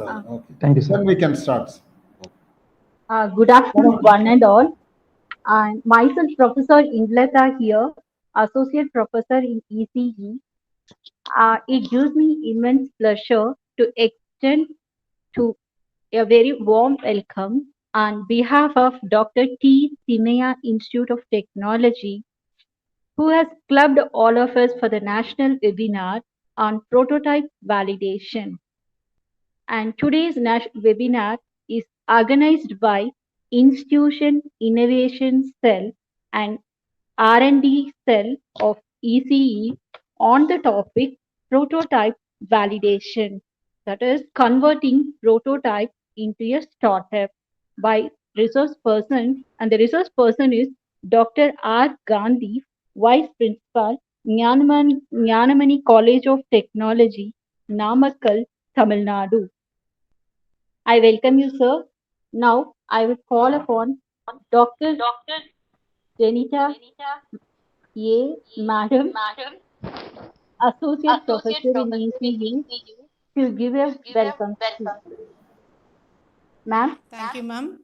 Okay. Thank you, sir. Then we can start. Good afternoon, one and all. Myself, Professor Indleta here, Associate Professor in ECE. It gives me immense pleasure to extend to a very warm welcome on behalf of Dr. T. Timaya Institute of Technology, who has clubbed all of us for the national webinar on prototype validation. And today's webinar is organized by Institution Innovation Cell and R&D Cell of ECE on the topic prototype validation, that is converting prototype into a startup by resource person, and the resource person is Dr. R. Gandhi, Vice Principal, Jnanamani College of Technology, Namakkal, Tamil Nadu. I welcome you, sir. Now I will call upon Dr. Janita A. Madam, Associate Professor in ECU, to give a welcome speech. Ma'am. Thank you, ma'am.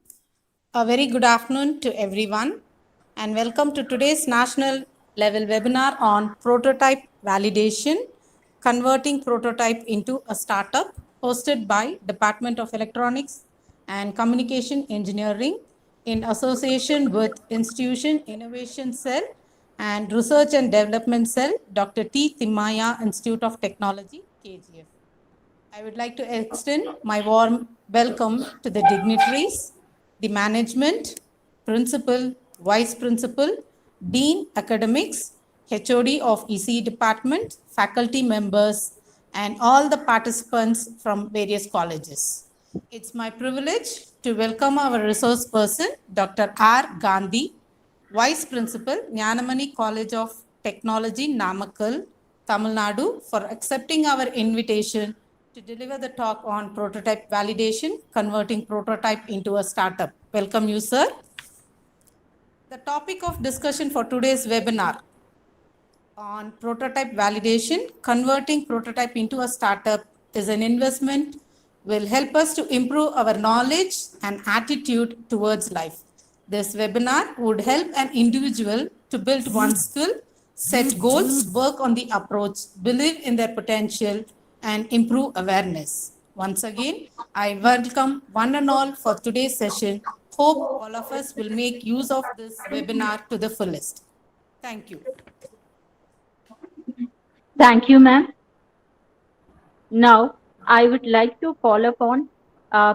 A very good afternoon to everyone, and welcome to today's national level webinar on prototype validation, converting prototype into a startup, hosted by Department of Electronics and Communication Engineering in association with Institution Innovation Cell and Research and Development Cell, Dr. T. Timaya Institute of Technology, KGF. I would like to extend my warm welcome to the dignitaries, the management, principal, vice principal, dean academics, HOD of ECE department, faculty members, and all the participants from various colleges. It's my privilege to welcome our resource person, Dr. R. Gandhi, Vice Principal, Jnanamani College of Technology, Namakkal, Tamil Nadu, for accepting our invitation to deliver the talk on prototype validation, converting prototype into a startup. Welcome you, sir. The topic of discussion for today's webinar on prototype validation, converting prototype into a startup is an investment will help us to improve our knowledge and attitude towards life. This webinar would help an individual to build one skill, set goals, work on the approach, believe in their potential, and improve awareness. Once again, I welcome one and all for today's session. Hope all of us will make use of this webinar to the fullest. Thank you. Thank you, ma'am. Now, I would like to call upon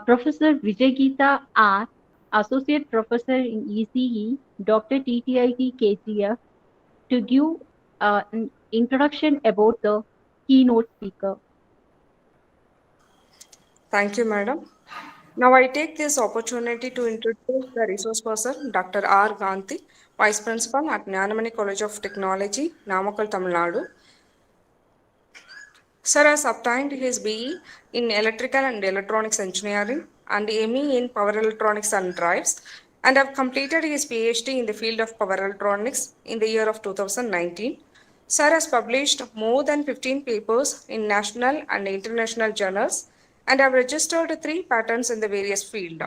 Professor Vijaygeeta R., Associate Professor in ECE, Dr. TTIT KGF, to give an introduction about the keynote speaker. Thank you, madam. Now I take this opportunity to introduce the resource person, Dr. R. Gandhi, Vice Principal at Jnanamani College of Technology, Namakkal, Tamil Nadu. Sir has obtained his BE in Electrical and Electronics Engineering and ME in Power Electronics and Drives, and have completed his PhD in the field of Power Electronics in the year of 2019. Sir has published more than 15 papers in national and international journals and have registered 3 patents in the various fields.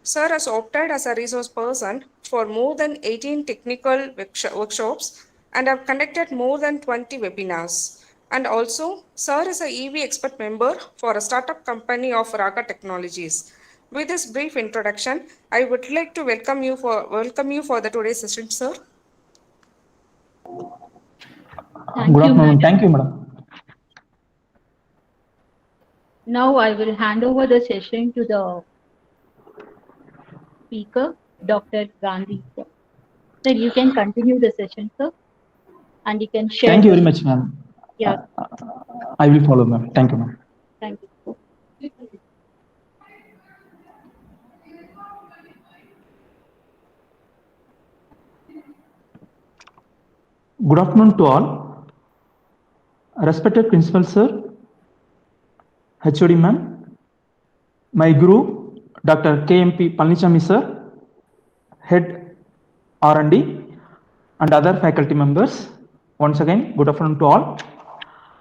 Sir has opted as a resource person for more than 18 technical workshops and have conducted more than 20 webinars. And also, Sir is a EV expert member for a startup company of Raga Technologies. With this brief introduction, I would like to welcome you for the today's session, sir. Good afternoon. Thank you, madam. Now I will hand over the session to the speaker, Dr. Gandhi. Sir, you can continue the session, sir, and you can share. Thank you very much, ma'am. Yeah. I will follow, ma'am. Thank you, ma'am. Thank you. Good afternoon to all. Respected Principal Sir, HOD ma'am, my Guru, Dr. KMP Palnichami Sir, Head R&D, and other faculty members. Once again, good afternoon to all.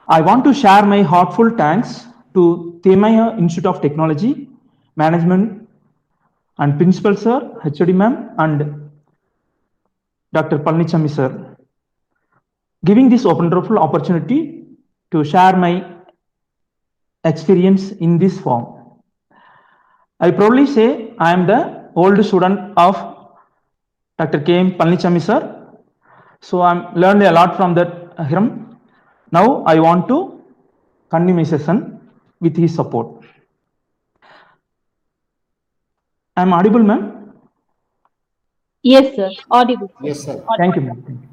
I want to share my heartfelt thanks to Temaya Institute of Technology, Management and Principal Sir, HOD Ma'am and Dr. Palnichami Sir, giving this wonderful opportunity to share my experience in this form. I proudly say I am the old student of Dr. K.M. Palnichami Sir. So I'm learned a lot from that him. Now I want to continue my session with his support. I'm audible, ma'am? Yes, sir. Audible. Yes, sir. Thank you, ma'am. Thank you.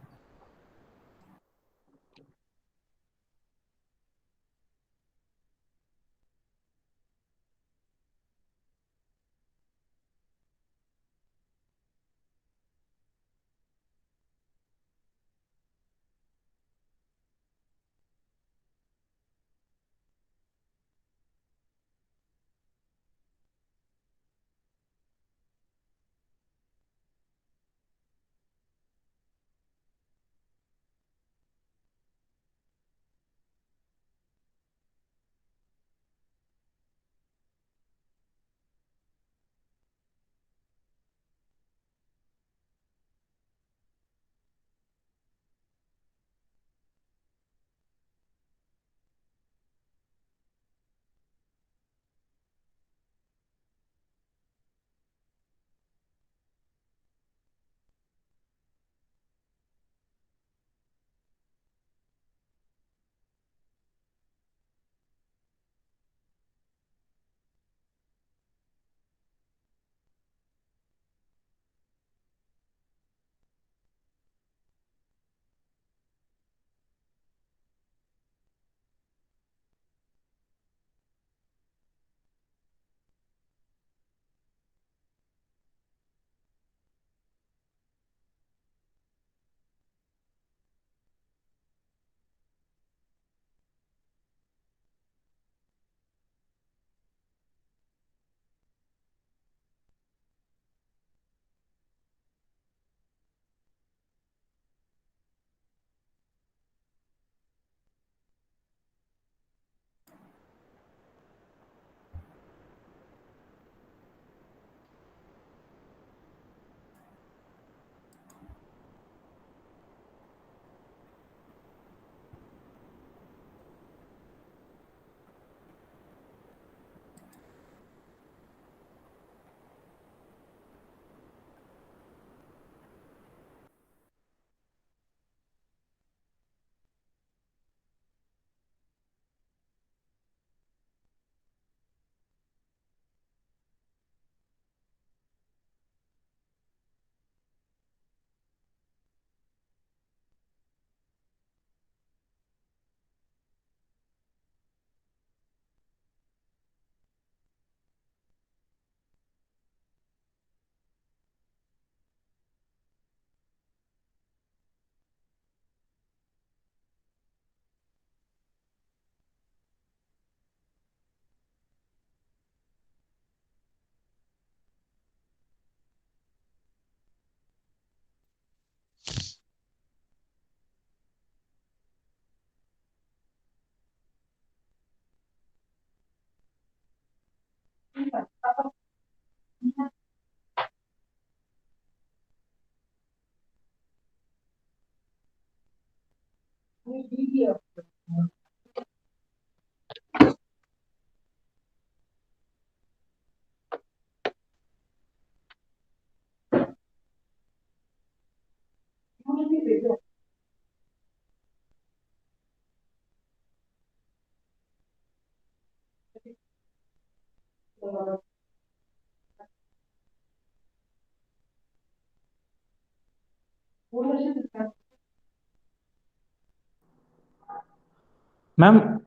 Ma'am,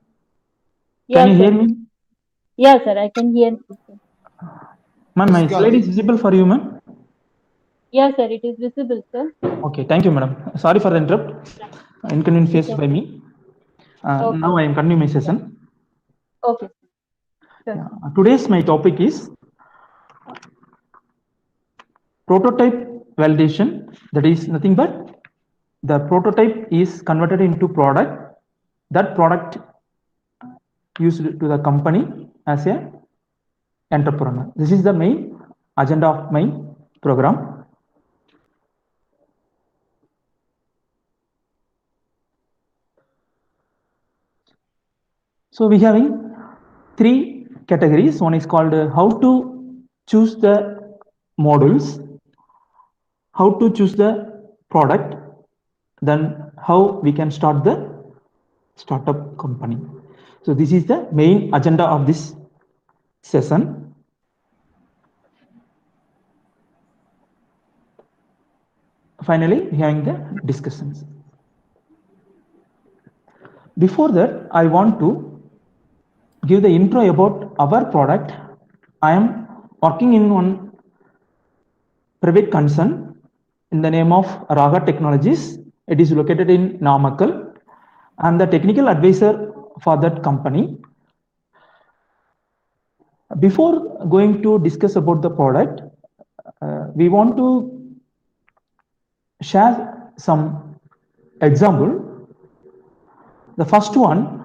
Yes, can you hear sir. me? Yes, sir. I can hear you. Ma'am, my Yes, slide is Gandhi. visible for you, ma'am? Yes, sir. It is visible, sir. Okay, thank you, madam. Sorry for the interrupt. Inconvenience faced by me. Okay. Now I am continuing my session. Okay. Sure. Yeah. Today's my topic is prototype validation. That is nothing but the prototype is converted into product. That product used to the company as a entrepreneur. This is the main agenda of my program. So we having three categories. One is called how to choose the modules, how to choose the product, then how we can start the startup company. So this is the main agenda of this session. Finally, we having the discussions. Before that, I want to give the intro about our product. I am working in one private concern in the name of Raga Technologies. It is located in Namakkal. I am the technical advisor for that company. Before going to discuss about the product, we want to share some example. The first one,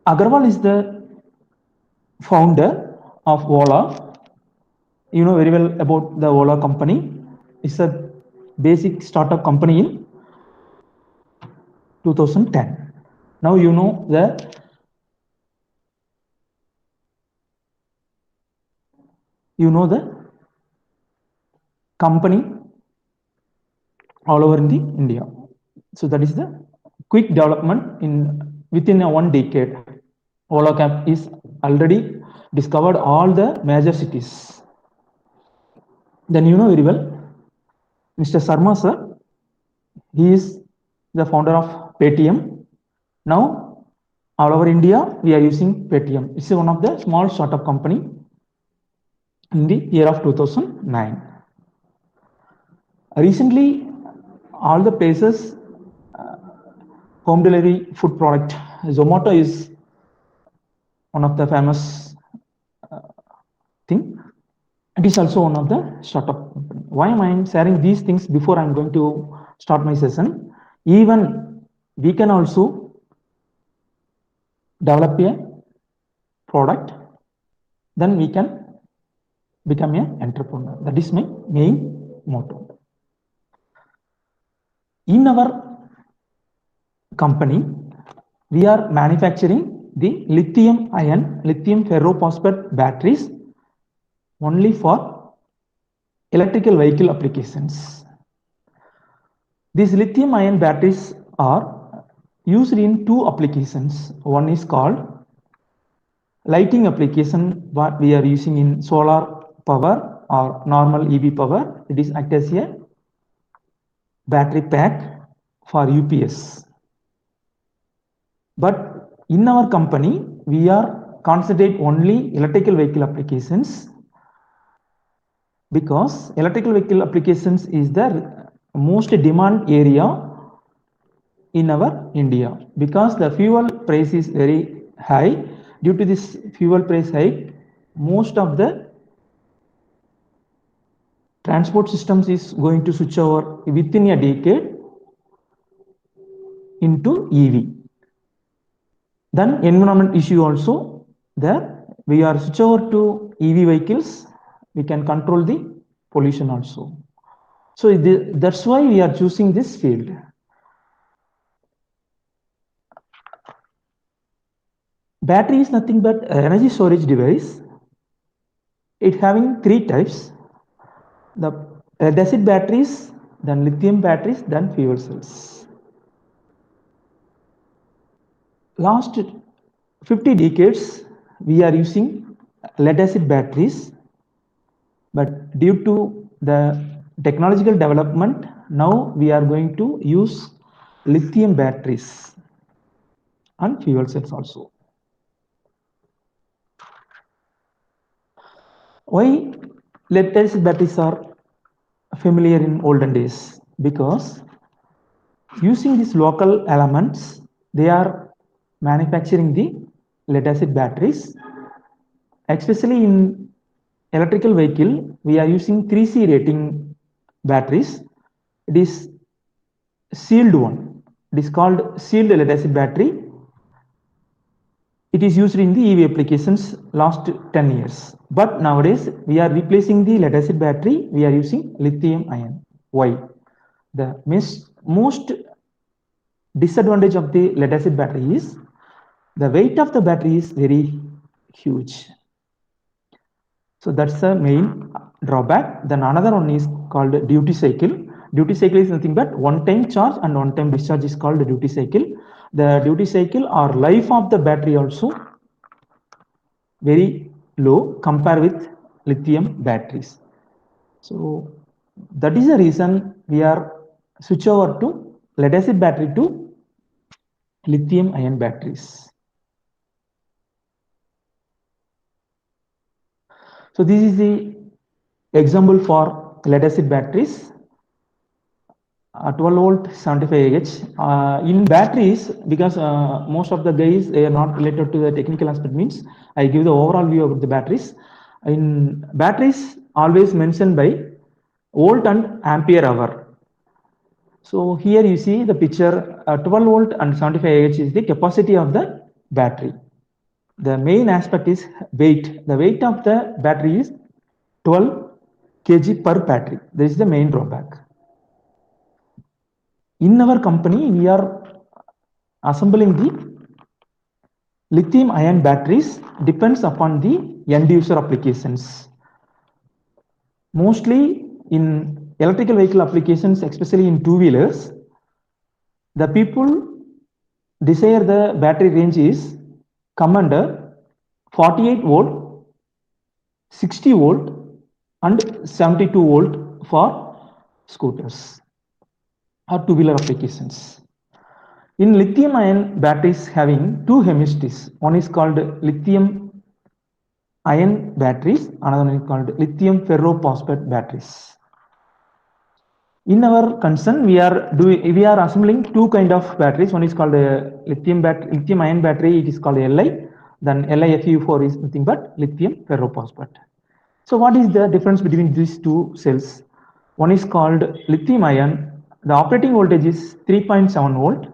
Agarwal is the founder of Ola. You know very well about the Ola company. It's a basic startup company in 2010. Now you know the company all over in the India. So that is the quick development in within a 1 decade. Ola Cab is already discovered all the major cities. Then you know very well, Mr. Sarma sir, he is the founder of Paytm. Now all over India we are using Paytm. It's one of the small startup company in the year of 2009. Recently, all the places home delivery food product, Zomato is one of the famous thing. It is also one of the startup company. Why am I sharing these things before I'm going to start my session? Even we can also develop a product, then we can become an entrepreneur. That is my main motto. In our company, we are manufacturing the lithium ferrophosphate batteries only for electrical vehicle applications. These lithium ion batteries are used in two applications. One is called lighting application, what we are using in solar power or normal EV power. It is act as a battery pack for UPS. But in our company, we are concentrate only electrical vehicle applications, because electrical vehicle applications is the most demand area in our India, because the fuel price is very high. Due to this fuel price hike, most of the transport systems is going to switch over within a decade into EV. Then environment issue also there. We are switch over to EV vehicles. We can control the pollution also. So that's why we are choosing this field. Battery is nothing but energy storage device. It having three types: the lead acid batteries, then lithium batteries, then fuel cells. Last 50 decades, we are using lead acid batteries, but due to the technological development, now we are going to use lithium batteries and fuel cells also. Why lead acid batteries are familiar in olden days? Because using these local elements, they are manufacturing the lead acid batteries. Especially in electrical vehicle, we are using 3C rating batteries. It is sealed one. It is called sealed lead acid battery. it is used in the EV applications last 10 years. But nowadays we are replacing the lead acid battery, we are using lithium ion. Why? The most disadvantage of the lead acid battery is the weight of the battery is very huge. So that's the main drawback. Then another one is called duty cycle. Duty cycle is nothing but one-time charge and one-time discharge is called the duty cycle. The duty cycle or life of the battery also very low compared with lithium batteries. So that is the reason we are switch over to lead acid battery to lithium ion batteries. So this is the example for lead acid batteries. 12 volt 75 Ah. In batteries, because most of the guys they are not related to the technical aspect, means I give the overall view of the batteries. In batteries always mentioned by volt and ampere hour. So here you see the picture, 12 volt and 75 Ah is the capacity of the battery. The main aspect is weight. The weight of the battery is 12 kg per battery. This is the main drawback. In our company, we are assembling the lithium ion batteries depends upon the end user applications. Mostly in electrical vehicle applications, especially in two-wheelers, the people desire the battery range is come under 48 volt, 60 volt and 72 volt for scooters or two-wheeler applications. In lithium ion batteries having two chemistries, one is called lithium ion batteries, another one is called lithium ferrophosphate batteries. In our concern, we are assembling two kind of batteries. One is called lithium ion battery, it is called Li. Then LiFeU4 is nothing but lithium ferrophosphate. So what is the difference between these two cells? One is called lithium ion, the operating voltage is 3.7 volt,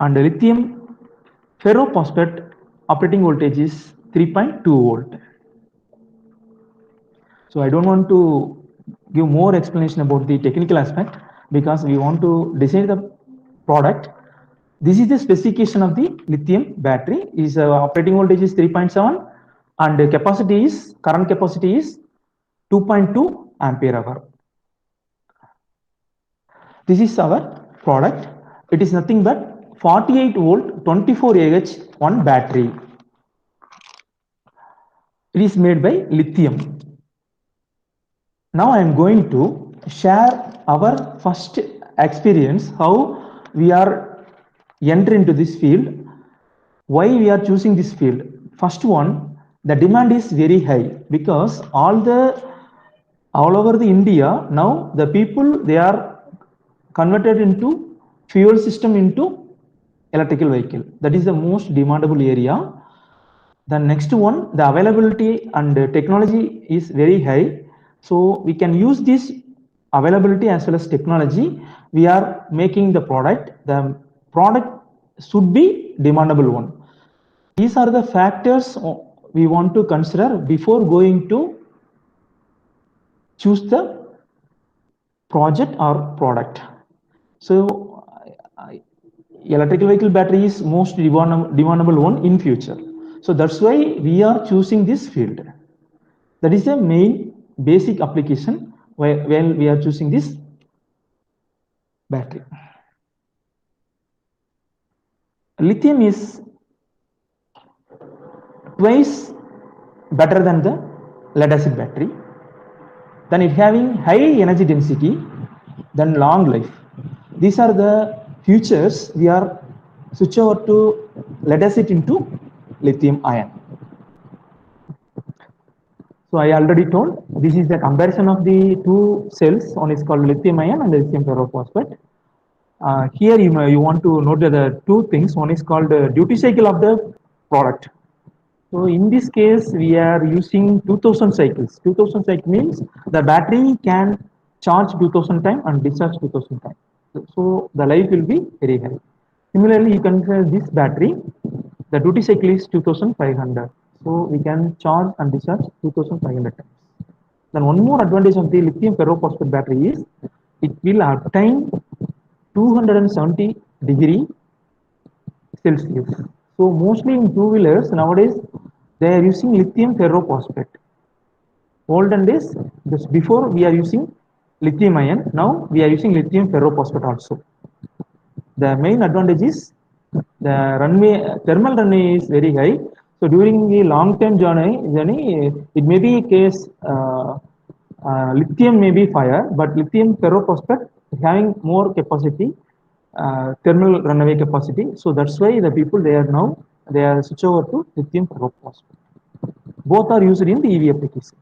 and lithium ferrophosphate operating voltage is 3.2 volt. So I don't want to give more explanation about the technical aspect because we want to design the product. This is the specification of the lithium battery. Is operating voltage is 3.7 and the capacity is current capacity is 2.2 ampere hour. This is our product. It is nothing but 48 volt 24 Ah one battery. It is made by lithium. Now I am going to share our first experience, how we are enter into this field, why we are choosing this field. First one, the demand is very high because all over the India now the people they are converted into fuel system into electrical vehicle. That is the most demandable area. The next one, the availability and technology is very high. So we can use this availability as well as technology. We are making the product. The product should be demandable one. These are the factors we want to consider before going to choose the project or product. So electrical vehicle battery is most demandable one in future. So that's why we are choosing this field. That is the main basic application when we are choosing this battery. Lithium is twice better than the lead acid battery. Then it having high energy density, then long life. These are the features we are switch over to lead acid into lithium ion. So I already told this is the comparison of the two cells. One is called lithium ion and lithium ferrophosphate. Here you want to note the two things. One is called duty cycle of the product. So in this case, we are using 2000 cycles. 2000 cycle means the battery can charge 2000 times and discharge 2000 times. So the life will be very high. Similarly, you consider this battery. The duty cycle is 2500. So we can charge and discharge 2500 times. Then one more advantage of the lithium ferrophosphate battery is it will obtain 270 degree Celsius. So mostly in two-wheelers nowadays they are using lithium ferrophosphate. Olden days, just before we are using lithium ion, now we are using lithium ferrophosphate also. The main advantage is the thermal runway is very high. So during the long-term journey, it may be case lithium may be fire, but lithium ferrophosphate having more capacity, thermal runaway capacity. So that's why the people they are switch over to lithium ferrophosphate. Both are used in the EV applications.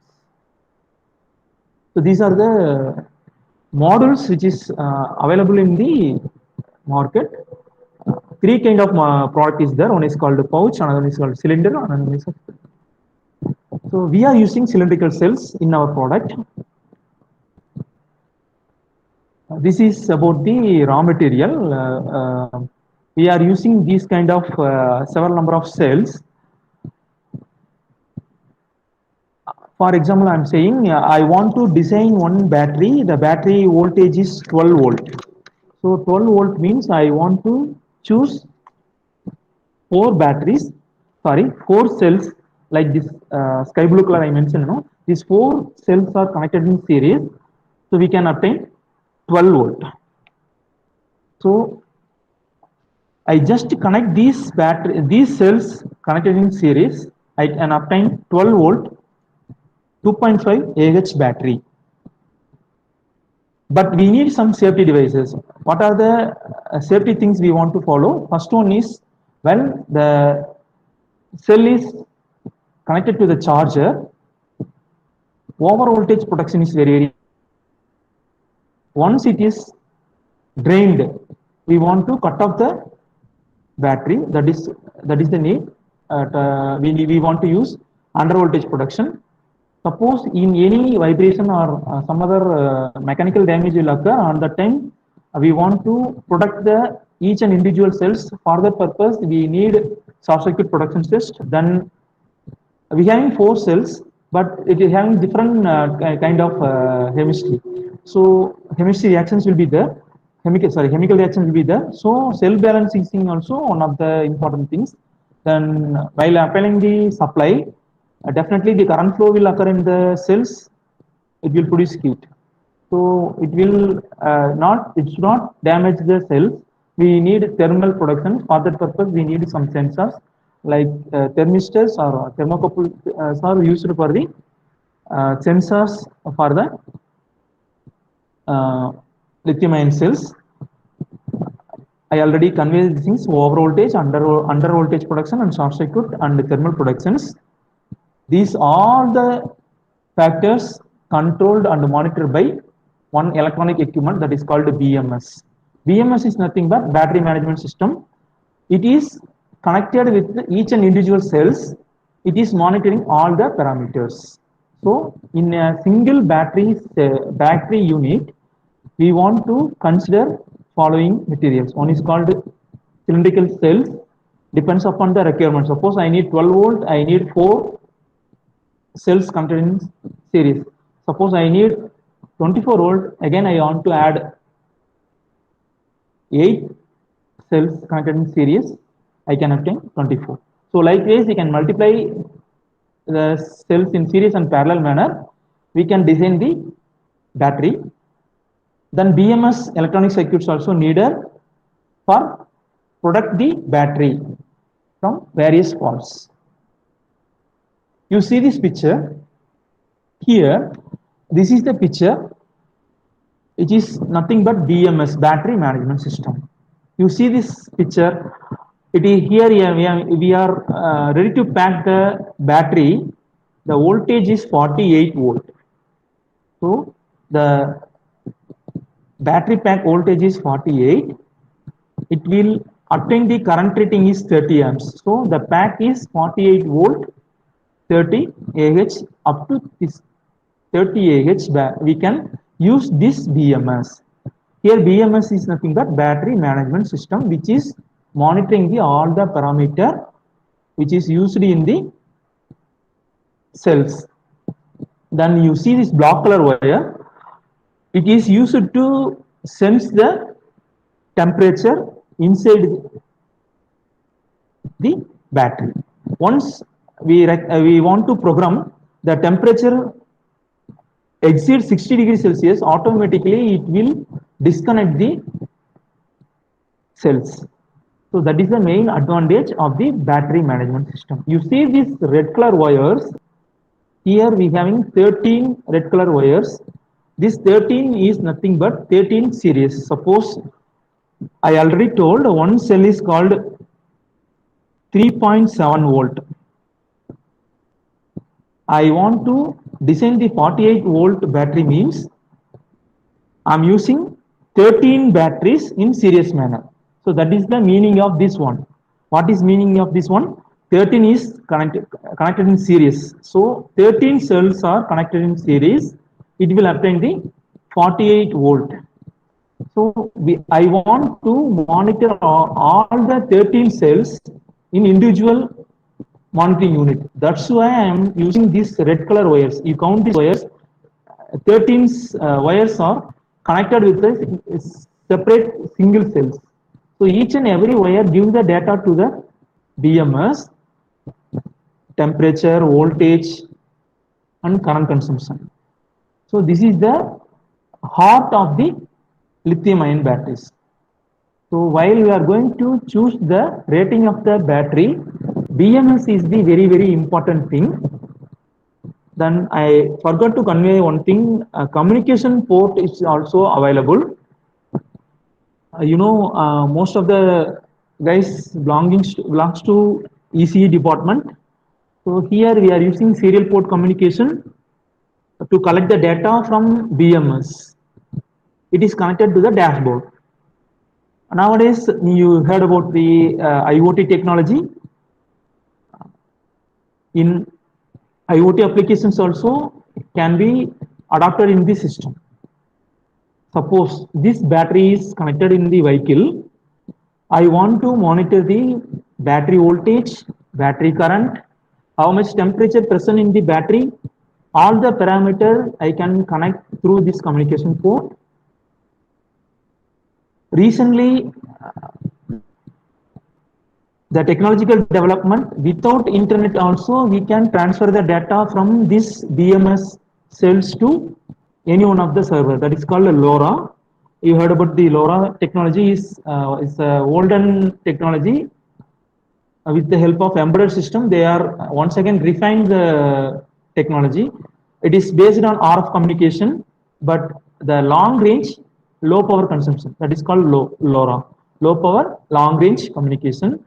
So these are the models which is available in the market. Three kind of product is there. One is called pouch, another one is called cylinder, another one is. So we are using cylindrical cells in our product. This is about the raw material. We are using these kind of several number of cells. For example, I'm saying I want to design one battery. The battery voltage is 12 volt. So 12 volt means I want to choose four cells like this sky blue color I mentioned. No, these four cells are connected in series, so we can obtain 12 volt. So I just connect these cells connected in series. I can obtain 12 volt 2.5 Ah battery. But we need some safety devices. What are the safety things we want to follow? First one is when the cell is connected to the charger, over voltage protection is very. Once it is drained, we want to cut off the battery. That is the need. We want to use under voltage protection. Suppose in any vibration or some other mechanical damage will occur, on that time we want to protect each and individual cells. For that purpose, we need short circuit protection test. Then we having four cells, but it is having different kind of chemistry. So chemistry reactions will be there. Chemical reactions will be there. So cell balancing is also one of the important things. Then while applying the supply, definitely the current flow will occur in the cells. It will produce heat. So it will it should not damage the cells. We need thermal protection. For that purpose, we need some sensors like thermistors or thermocouples are used for the sensors for the lithium ion cells. I already conveyed these things: over voltage, under voltage production, and short circuit and thermal productions. These are the factors controlled and monitored by one electronic equipment that is called BMS. BMS is nothing but battery management system. It is connected with each and individual cells. It is monitoring all the parameters. So in a single battery unit, we want to consider following materials. One is called cylindrical cells, depends upon the requirement. Suppose I need 12 volt, I need 4 cells connected in series. Suppose I need 24 volt, again I want to add 8 cells connected in series, I can obtain 24. So likewise, you can multiply the cells in series and parallel manner. We can design the battery. Then BMS electronic circuits also needed for protect the battery from various faults. You see this picture here. This is the picture. It is nothing but BMS, battery management system. You see this picture. It is here. We are ready to pack the battery. The voltage is 48 volt. So the battery pack voltage is 48. It will attain the current rating is 30 amps. So the pack is 48 volt, 30 Ah. Up to this 30 Ah, we can use this BMS. Here BMS is nothing but battery management system, which is monitoring all the parameter which is used in the cells. Then you see this black color wire, it is used to sense the temperature inside the battery. Once we want to program the temperature exceeds 60 degrees Celsius, automatically it will disconnect the cells. So that is the main advantage of the battery management system. You see these red color wires. Here we having 13 red color wires. This 13 is nothing but 13 series. Suppose I already told one cell is called 3.7 volt. I want to design the 48 volt battery, means I'm using 13 batteries in series manner. So that is the meaning of this one. What is meaning of this one? 13 is connected in series. So 13 cells are connected in series. It will obtain the 48 volt. So I want to monitor all the 13 cells in individual monitoring unit. That's why I am using these red color wires. You count these wires, 13 wires are connected with a separate single cells. So each and every wire gives the data to the BMS, temperature, voltage, and current consumption. So this is the heart of the lithium ion batteries. So while we are going to choose the rating of the battery, BMS is the very important thing. Then I forgot to convey one thing, communication port is also available. Most of the guys belongs to ECE department. So here we are using serial port communication to collect the data from BMS. It is connected to the dashboard. Nowadays, you heard about the IoT technology. In IoT applications also can be adapted in the system. Suppose this battery is connected in the vehicle. I want to monitor the battery voltage, battery current, how much temperature present in the battery. All the parameters I can connect through this communication port. Recently, the technological development, without internet also we can transfer the data from this BMS cells to any one of the server. That is called LoRa. You heard about the LoRa technology is olden technology. With the help of embedded system, they are once again refined the technology. It is based on RF communication, but the long range, low power consumption, that is called LoRa, low power, long range communication.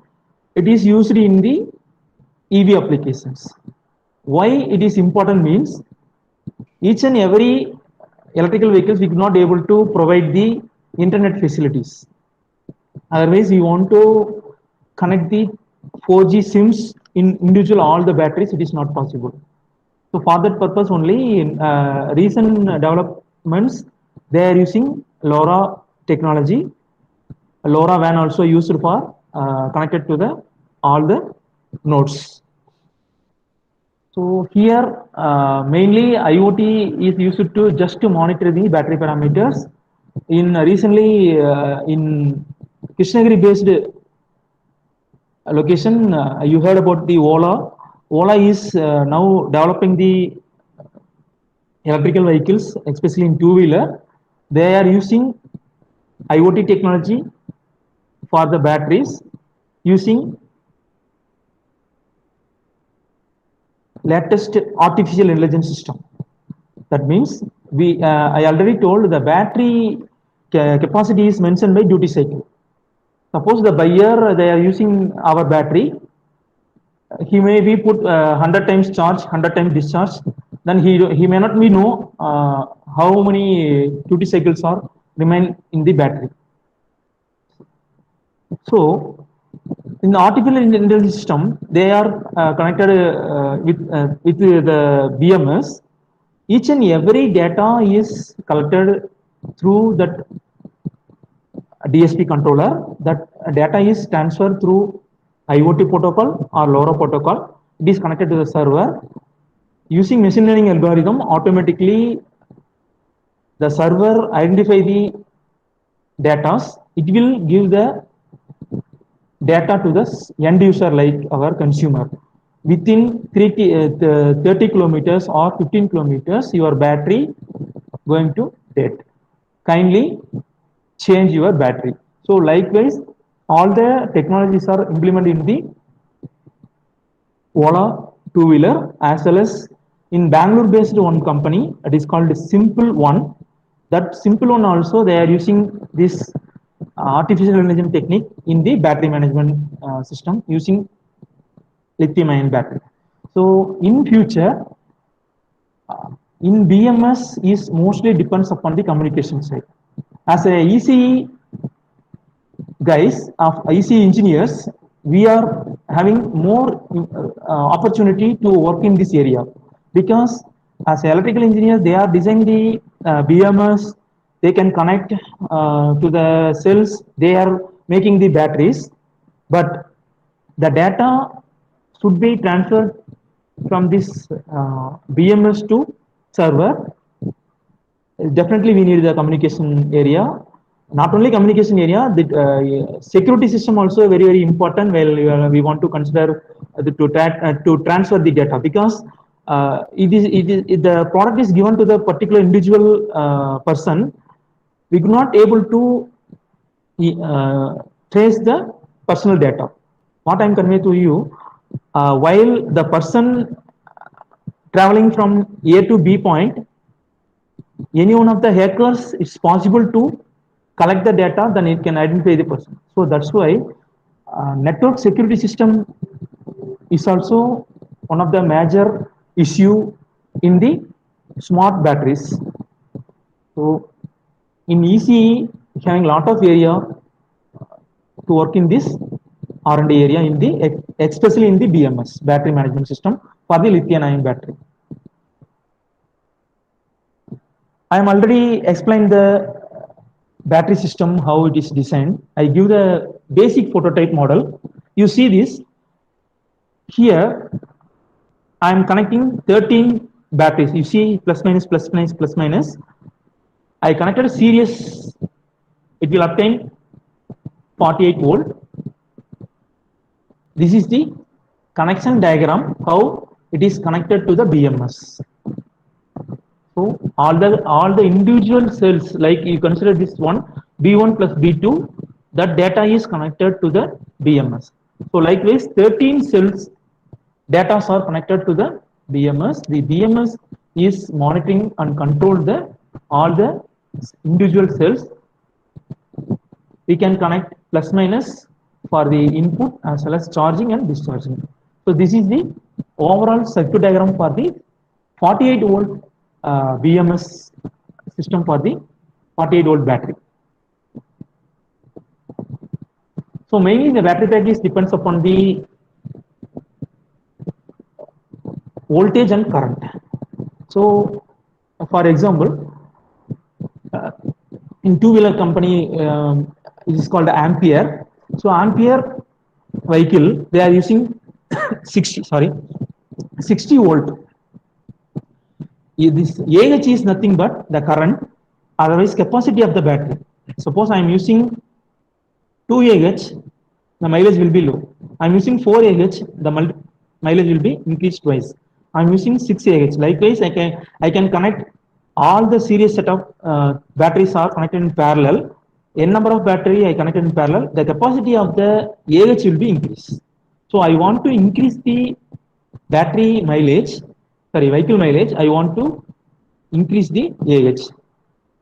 It is used in the EV applications. Why it is important means, each and every electrical vehicles we cannot able to provide the internet facilities. Otherwise, we want to connect the 4G SIMs in individual all the batteries, it is not possible. So for that purpose only, in recent developments, they are using LoRa technology. LoRaWAN also used for connected to the all the nodes. So here mainly IoT is used to just to monitor the battery parameters. In recently in Krishnagiri based location, you heard about the Ola. Ola is now developing the electrical vehicles, especially in two-wheeler. They are using IoT technology for the batteries using latest artificial intelligence system. That means I already told the battery capacity is mentioned by duty cycle. Suppose the buyer, they are using our battery, he may be put 100 times charge, 100 times discharge, then he may not be know how many duty cycles are remain in the battery. So in the artificial intelligence system, they are connected with the BMS. Each and every data is collected through that DSP controller. That data is transferred through IoT protocol or LoRa protocol. It is connected to the server. Using machine learning algorithm, automatically the server identify the data. It will give the data to the end user like our consumer. Within 30 kilometers or 15 kilometers, your battery going to dead. Kindly change your battery. So likewise, all the technologies are implemented in the Ola two-wheeler as well as in Bangalore based one company. It is called Simple One. That Simple One also they are using this artificial intelligence technique in the battery management system using lithium ion battery. So in future, in BMS is mostly depends upon the communication side. As a ECE guys of ECE engineers, we are having more opportunity to work in this area because as electrical engineers, they are designing the BMS. They can connect to the cells. They are making the batteries, but the data should be transferred from this BMS to server. Definitely we need the communication area. Not only communication area, the security system also very important. Well, we want to consider to transfer the data because the product is given to the particular individual person. We could not able to trace the personal data. What I'm conveying to you, while the person traveling from A to B point, any one of the hackers, it's possible to collect the data, then it can identify the person. So that's why network security system is also one of the major issue in the smart batteries. So in ECE, having a lot of area to work in this R&D area in the especially in the BMS battery management system for the lithium-ion battery. I am already explained the battery system how it is designed. I give the basic prototype model. You see this here. I am connecting 13 batteries. You see plus minus plus minus plus minus. I connected a series. It will obtain 48 volt. This is the connection diagram how it is connected to the BMS. So all the individual cells, like you consider this one B1 plus B2, that data is connected to the BMS. So likewise 13 cells data are connected to the BMS. The BMS is monitoring and control the all the individual cells. We can connect plus minus for the input as well as charging and discharging. So this is the overall circuit diagram for the 48 volt BMS system for the 48 volt battery. So mainly the battery package depends upon the voltage and current. So for example, in two-wheeler company, it is called Ampere. So Ampere vehicle, they are using 60 volt. This AH is nothing but the current, otherwise capacity of the battery. Suppose I am using 2 AH, the mileage will be low. I am using 4 AH, the mileage will be increased twice. I am using 6 AH. Likewise, I can connect all the series set of batteries are connected in parallel. N number of battery I connected in parallel. The capacity of the AH will be increased. So I want to increase the battery mileage. Vehicle mileage, I want to increase the AH.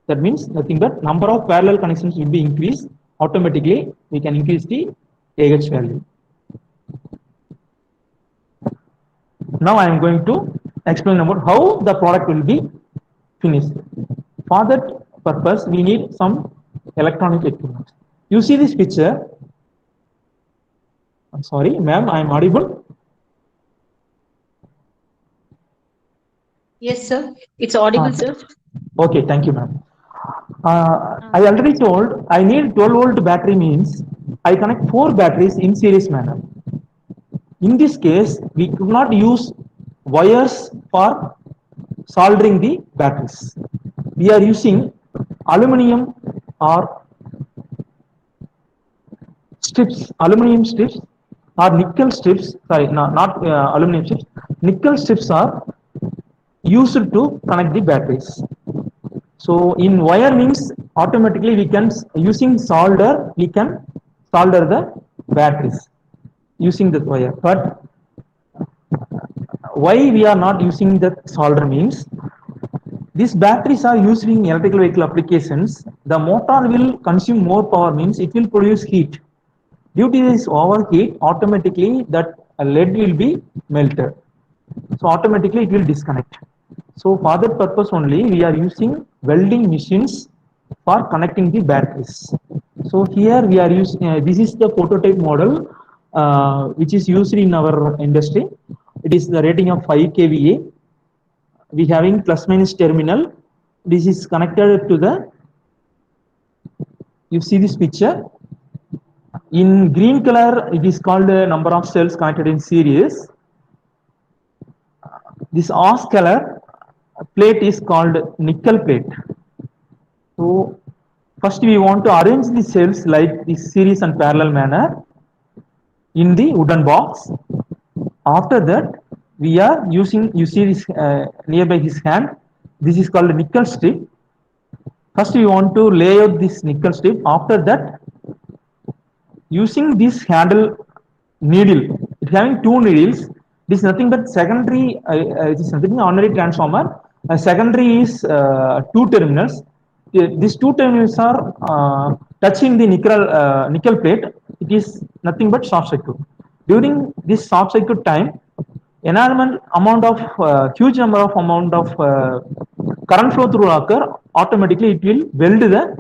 That means nothing but number of parallel connections will be increased. Automatically, we can increase the AH value. Now I am going to explain about how the product will be finished. For that purpose, we need some electronic equipment. You see this picture. I'm sorry, ma'am, I am audible. Yes, sir. It's audible, sir. Okay, thank you, ma'am. I already told I need 12 volt battery means I connect 4 batteries in series manner. In this case, we could not use wires for soldering the batteries. We are using aluminum or strips, aluminum strips or nickel strips, sorry, not aluminum strips, nickel strips are used to connect the batteries. So in wire means automatically we can, using solder, we can solder the batteries using the wire. But why we are not using the solder means, these batteries are used in electrical vehicle applications. The motor will consume more power means it will produce heat. Due to this overheat, automatically that lead will be melted. So automatically it will disconnect. So for that purpose only we are using welding machines for connecting the batteries. So here we are using, this is the prototype model which is used in our industry. It is the rating of 5 kVA. We having plus minus terminal. This is connected to the, you see this picture. In green color, it is called the number of cells connected in series. This orange color plate is called nickel plate. So first we want to arrange the cells like this series and parallel manner in the wooden box. After that, we are using, you see this nearby his hand, this is called a nickel strip. First we want to lay out this nickel strip. After that, using this handle needle, it having two needles. This is nothing but secondary, it is nothing but ordinary transformer. Secondary is two terminals. These two terminals are touching the nickel plate. It is nothing but short circuit. During this short circuit time, enormous amount of huge number of amount of current flow through occur. Automatically, it will weld the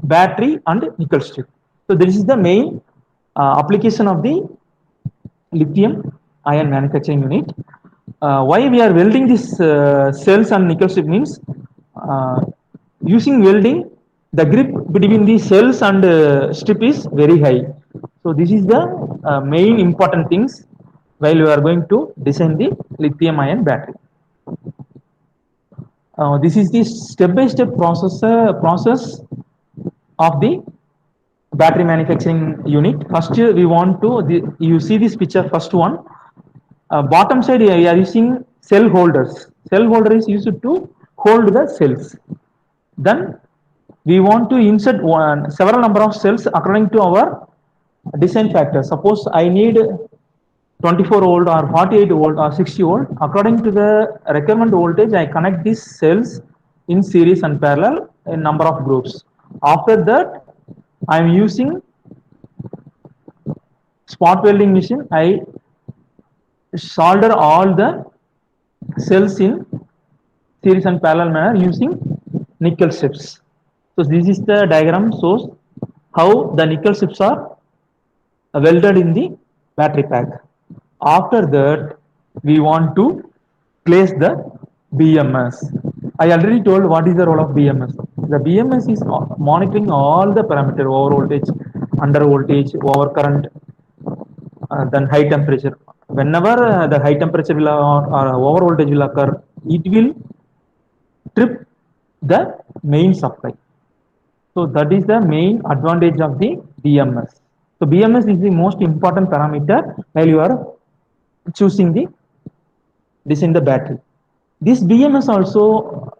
battery and nickel strip. So this is the main application of the lithium ion manufacturing unit. Why we are welding these cells and nickel strip means, using welding, the grip between the cells and strip is very high. So this is the main important things while we are going to design the lithium ion battery. This is the step-by-step process of the battery manufacturing unit. First, we want to, you see this picture, first one. Bottom side, we are using cell holders. Cell holder is used to hold the cells. Then we want to insert several number of cells according to our design factor. Suppose I need 24 volt or 48 volt or 60 volt. According to the requirement voltage, I connect these cells in series and parallel in number of groups. After that, I am using spot welding machine. I solder all the cells in series and parallel manner using nickel strips. So this is the diagram shows how the nickel strips are welded in the battery pack. After that, we want to place the BMS. I already told what is the role of BMS. The BMS is monitoring all the parameters: over voltage, under voltage, over current, then high temperature. Whenever the high temperature will or over voltage will occur, it will trip the main supply. So that is the main advantage of the BMS. So BMS is the most important parameter while you are choosing the design the battery. This BMS also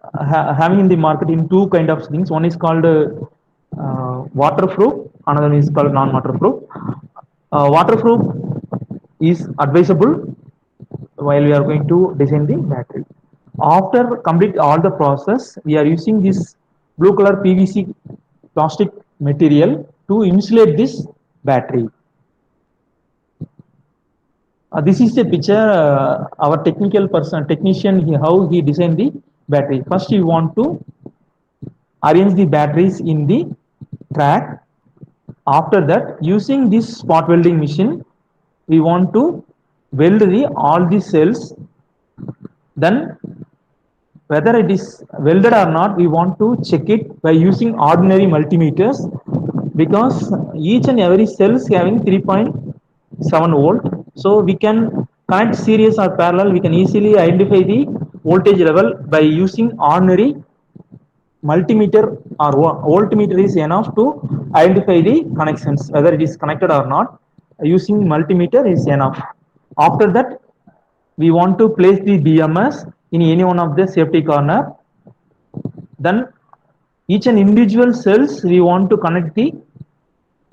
having in the market in two kind of things. One is called waterproof, another is called non-waterproof. Waterproof is advisable while we are going to design the battery. After complete all the process, we are using this blue color PVC plastic material to insulate this battery. This is the picture, our technician, how he designed the battery. First, you want to arrange the batteries in the track. After that, using this spot welding machine, we want to weld all the cells. Then, whether it is welded or not, we want to check it by using ordinary multimeters, because each and every cell is having 3.7 volt. So we can connect series or parallel. We can easily identify the voltage level by using ordinary multimeter or voltmeter is enough to identify the connections, whether it is connected or not. Using multimeter is enough. After that, we want to place the BMS in any one of the safety corner. Then each and individual cells we want to connect the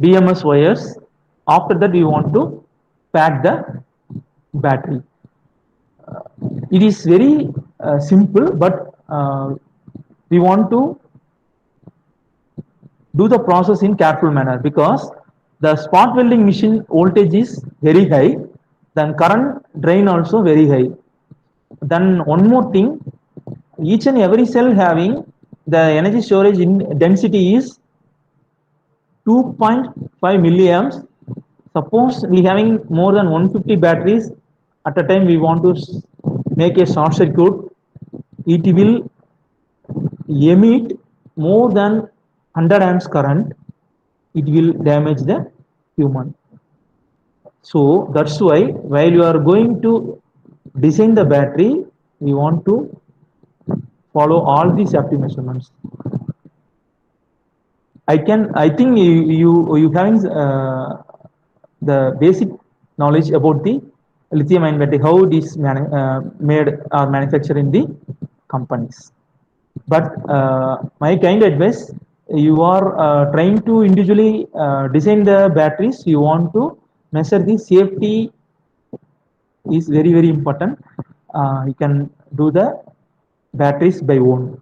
BMS wires. After that, we want to pack the battery. It is very simple, but we want to do the process in careful manner because the spot welding machine voltage is very high, then current drain also very high. Then one more thing, each and every cell having the energy storage in density is 2.5 milliamps. Suppose we having more than 150 batteries at a time, we want to make a short circuit, it will emit more than 100 amps current, it will damage the human. So that's why while you are going to design the battery, we want to follow all these safety measurements. I think you having the basic knowledge about the lithium ion battery, how it is made or manufactured in the companies. But my kind advice, you are trying to individually design the batteries, you want to measure the safety is very important. You can do the batteries by own.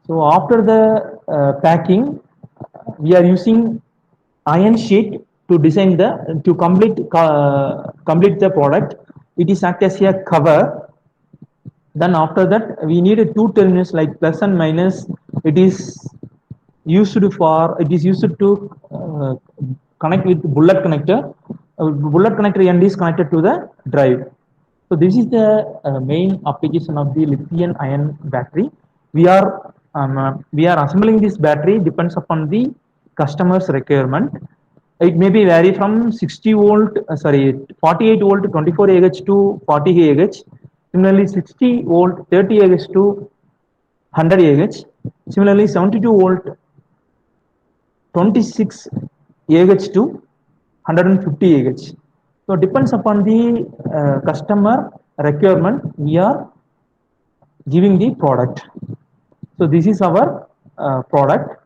So after the packing, we are using iron sheet to design to complete the product. It is act as a cover. Then after that, we need two terminals like plus and minus. It is used to connect with bullet connector. Bullet connector end is connected to the drive. So this is the main application of the lithium ion battery. We are assembling this battery depends upon the customer's requirement. It may be vary from 48 volt 24 Ah to 40 Ah. Similarly, 60 volt 30 Ah to 100 Ah. Similarly, 72 volt 26 Ah to 150 Ah. So depends upon the customer requirement, we are giving the product. So this is our product.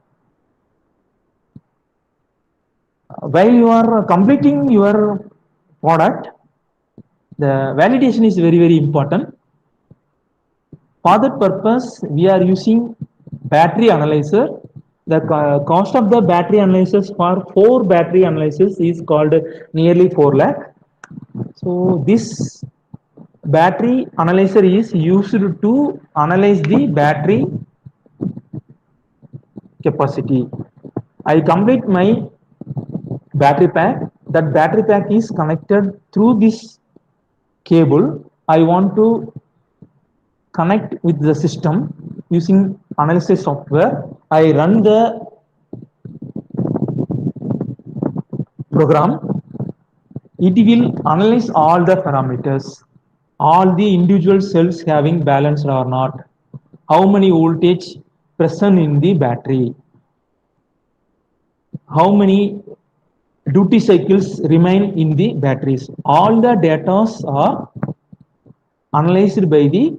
While you are completing your product, the validation is very important. For that purpose, we are using battery analyzer. The cost of the battery analyzers for 4 battery analyzers is called nearly 4 lakh. So this battery analyzer is used to analyze the battery capacity. I complete my battery pack. That battery pack is connected through this cable. I want to connect with the system using analysis software. I run the program. It will analyze all the parameters, all the individual cells having balanced or not, how many voltage present in the battery, how many duty cycles remain in the batteries. All the data are analyzed by the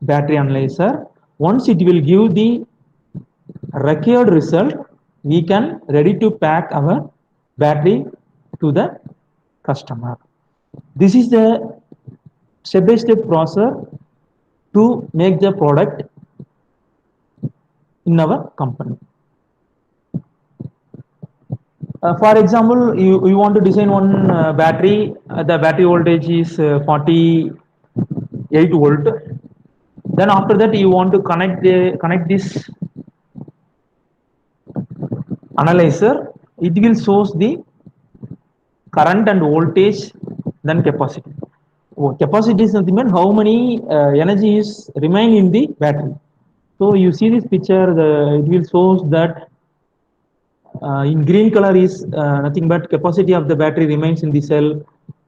battery analyzer. Once it will give the required result, we can ready to pack our battery to the customer. This is the step-by-step process to make the product in our company. For example, you want to design one battery, the battery voltage is 48 volt. Then after that, you want to connect this analyzer. It will shows the current and voltage, then capacity. Capacity is nothing but how many energy is remain in the battery. So you see this picture, it will shows that in green color is nothing but capacity of the battery remains in the cell.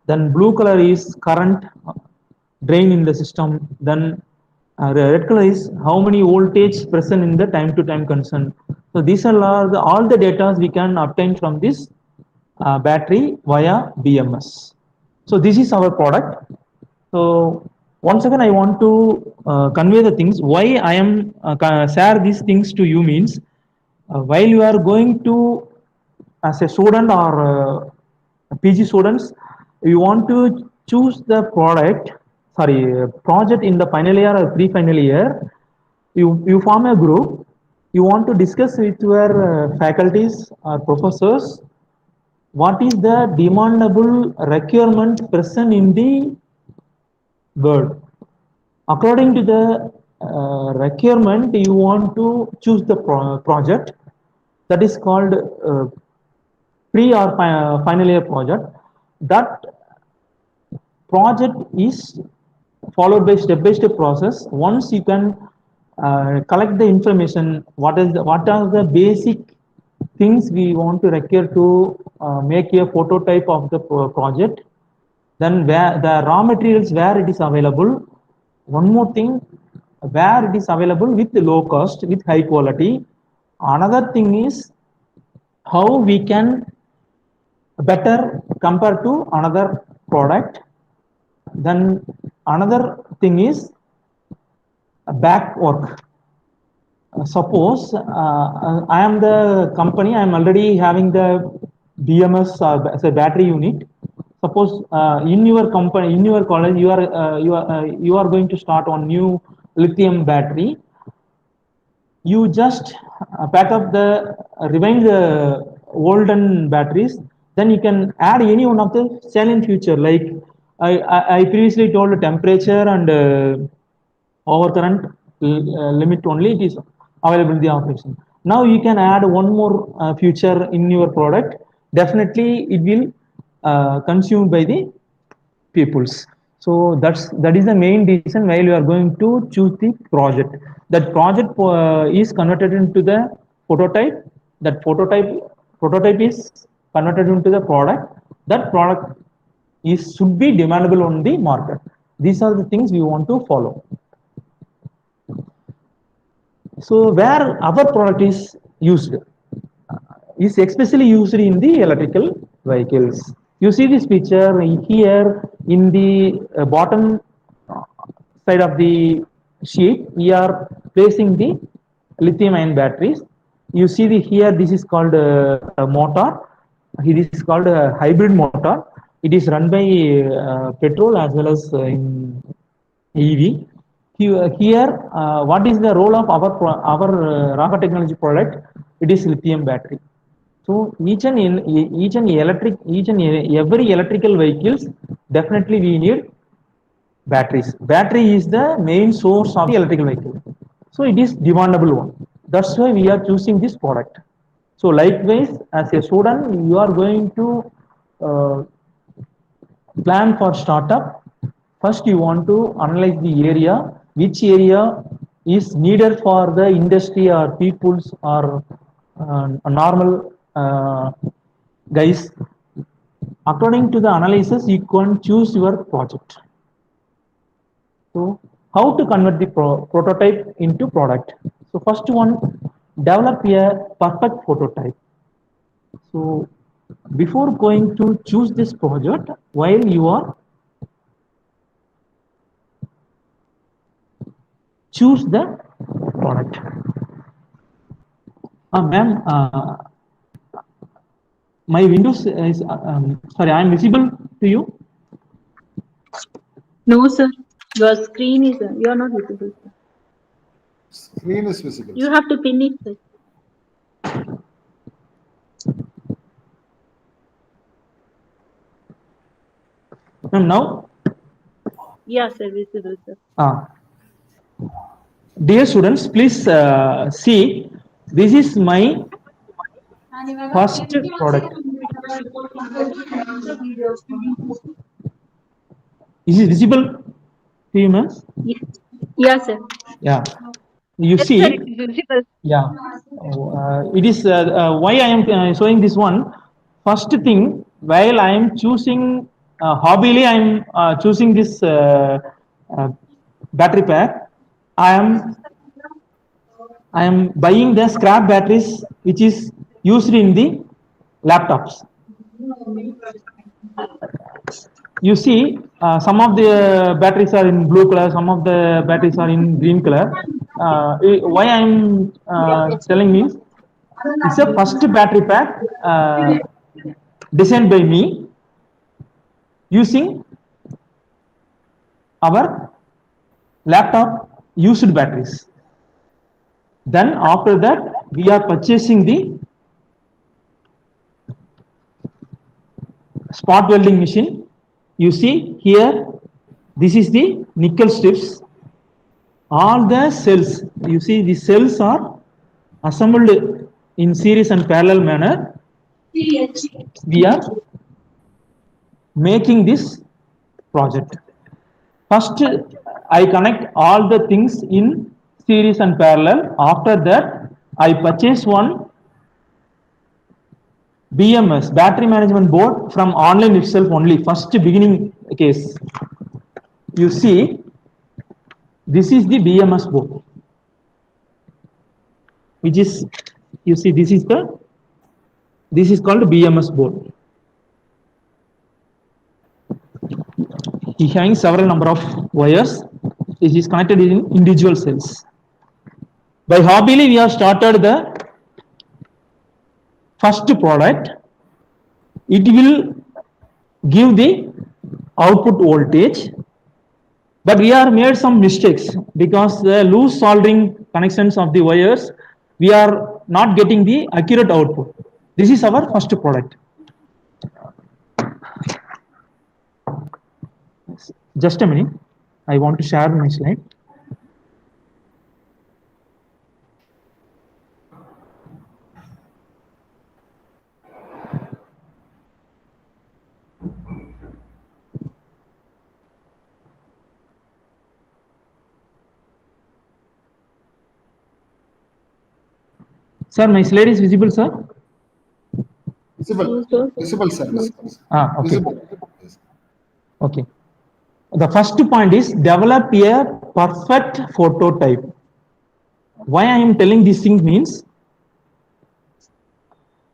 Then blue color is current drain in the system. Then red color is how many voltage present in the time to time concern. So these are all the data we can obtain from this battery via BMS. So this is our product. So once again, I want to convey the things. Why I am share these things to you means while you are going to as a student or PG students, you want to choose the project in the final year or pre-final year. You form a group. You want to discuss with your faculties or professors what is the demandable requirement present in the world. According to the requirement, you want to choose the project that is called pre or final year project. That project is followed by step process. Once you can collect the information, what are the basic things we want to require to make a prototype of the project, then where the raw materials where it is available, one more thing, where it is available with low cost, with high quality. Another thing is how we can better compare to another product. Then another thing is back work. Suppose I am the company, I am already having the BMS as a battery unit. Suppose in your company, in your college, you are going to start on new lithium battery. You just pack up the rewind the olden batteries. Then you can add any one of the cell in future. Like I previously told, the temperature and overcurrent limit only it is available in the operation. Now you can add one more feature in your product. Definitely it will consumed by the peoples. So that is the main reason why you are going to choose the project. That project is converted into the prototype. That prototype is converted into the product. That product should be demandable on the market. These are the things we want to follow. So where our product is used is especially used in the electrical vehicles. You see this picture here in the bottom side of the sheet. We are placing the lithium-ion batteries. You see here. This is called a motor. It is called a hybrid motor. It is run by petrol as well as in EV. Here, what is the role of our Raka Technology product? It is lithium battery. So each and every electrical vehicles, definitely we need batteries. Battery is the main source of the electrical vehicle. So it is demandable one. That's why we are choosing this product. So likewise, as a student, you are going to plan for startup. First, you want to analyze the area, which area is needed for the industry or peoples or normal guys. According to the analysis, you can choose your project. So how to convert the prototype into product? So first one, develop a perfect prototype. So before going to choose this project, while you are choose the product. Ma'am, my Windows is sorry, I am visible to you. No, sir. Your screen is, you are not visible, sir. Screen is visible. You have to pin it, sir. Ma'am, now? Yeah, sir, visible, sir. Dear students, please see, this is my first product. Is it visible to you, ma'am? Yeah, sir. Yeah. You Yes, see, sir, it's visible. yeah, it is why I am showing this one. First thing, while I am choosing hobbyly, I am choosing this battery pack. I am buying the scrap batteries which is used in the laptops. You see, some of the batteries are in blue color, some of the batteries are in green color. Why I am telling means it's a first battery pack designed by me using our laptop used batteries. Then after that, we are purchasing the spot welding machine. You see here, this is the nickel strips. All the cells, you see the cells are assembled in series and parallel manner. We are making this project. First, I connect all the things in series and parallel. After that, I purchase one BMS, battery management board, from online itself only. First beginning case. You see, this is the BMS board, which is, you see, this is called BMS board. He having several number of wires. It is connected in individual cells. By Hobbyly, we have started the first product. It will give the output voltage, but we are made some mistakes because the loose soldering connections of the wires, we are not getting the accurate output. This is our first product. Just a minute, I want to share my slide. Sir, my slide is visible, sir? Visible, visible, sir. Okay. Visible. Yes. Okay. The first point is develop a perfect prototype. Why I am telling these things means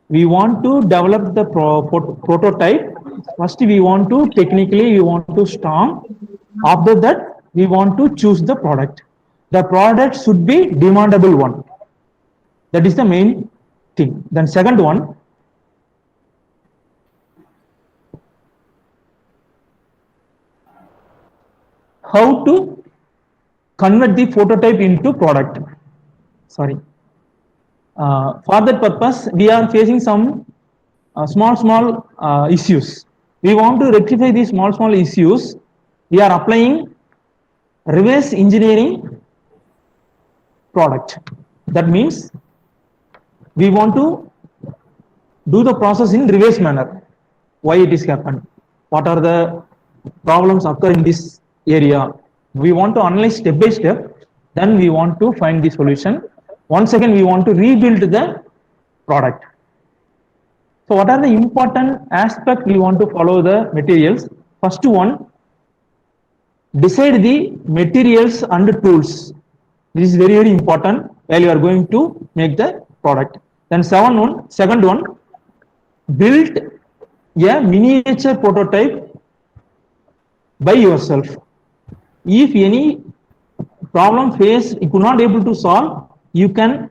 we want to develop the prototype. First, we want to technically, we want to strong. After that, we want to choose the product. The product should be demandable one. That is the main thing. Then second one, how to convert the prototype into product. Sorry. For that purpose, we are facing some small issues. We want to rectify these small issues. We are applying reverse engineering product. That means we want to do the process in reverse manner. Why it is happened? What are the problems occur in this area? We want to analyze step by step. Then we want to find the solution. Once again, we want to rebuild the product. So what are the important aspects we want to follow the materials? First one, decide the materials and tools. This is very important while you are going to make the product. Then second one, build a miniature prototype by yourself. If any problem faced you could not able to solve, you can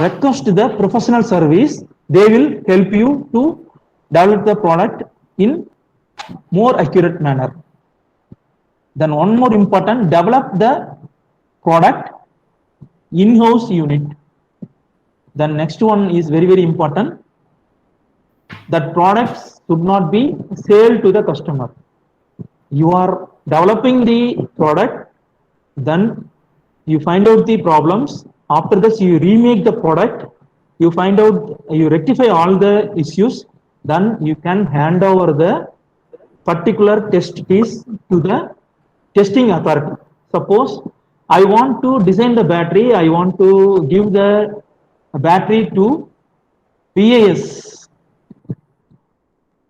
request the professional service. They will help you to develop the product in more accurate manner. Then one more important, develop the product in-house unit. Then next one is very important, that products should not be sold to the customer. You are developing the product, then you find out the problems. After this, you remake the product, you find out, you rectify all the issues, then you can hand over the particular test piece to the testing authority. Suppose I want to design the battery. I want to give the battery to PAS,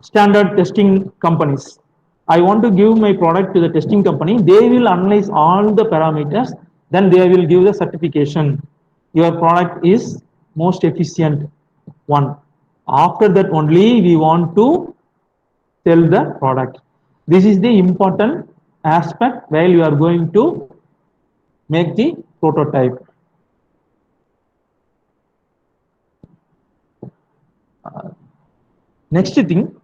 standard testing companies. I want to give my product to the testing company. They will analyze all the parameters. Then they will give the certification. Your product is most efficient one. After that only we want to sell the product. This is the important aspect while you are going to make the prototype. Next thing,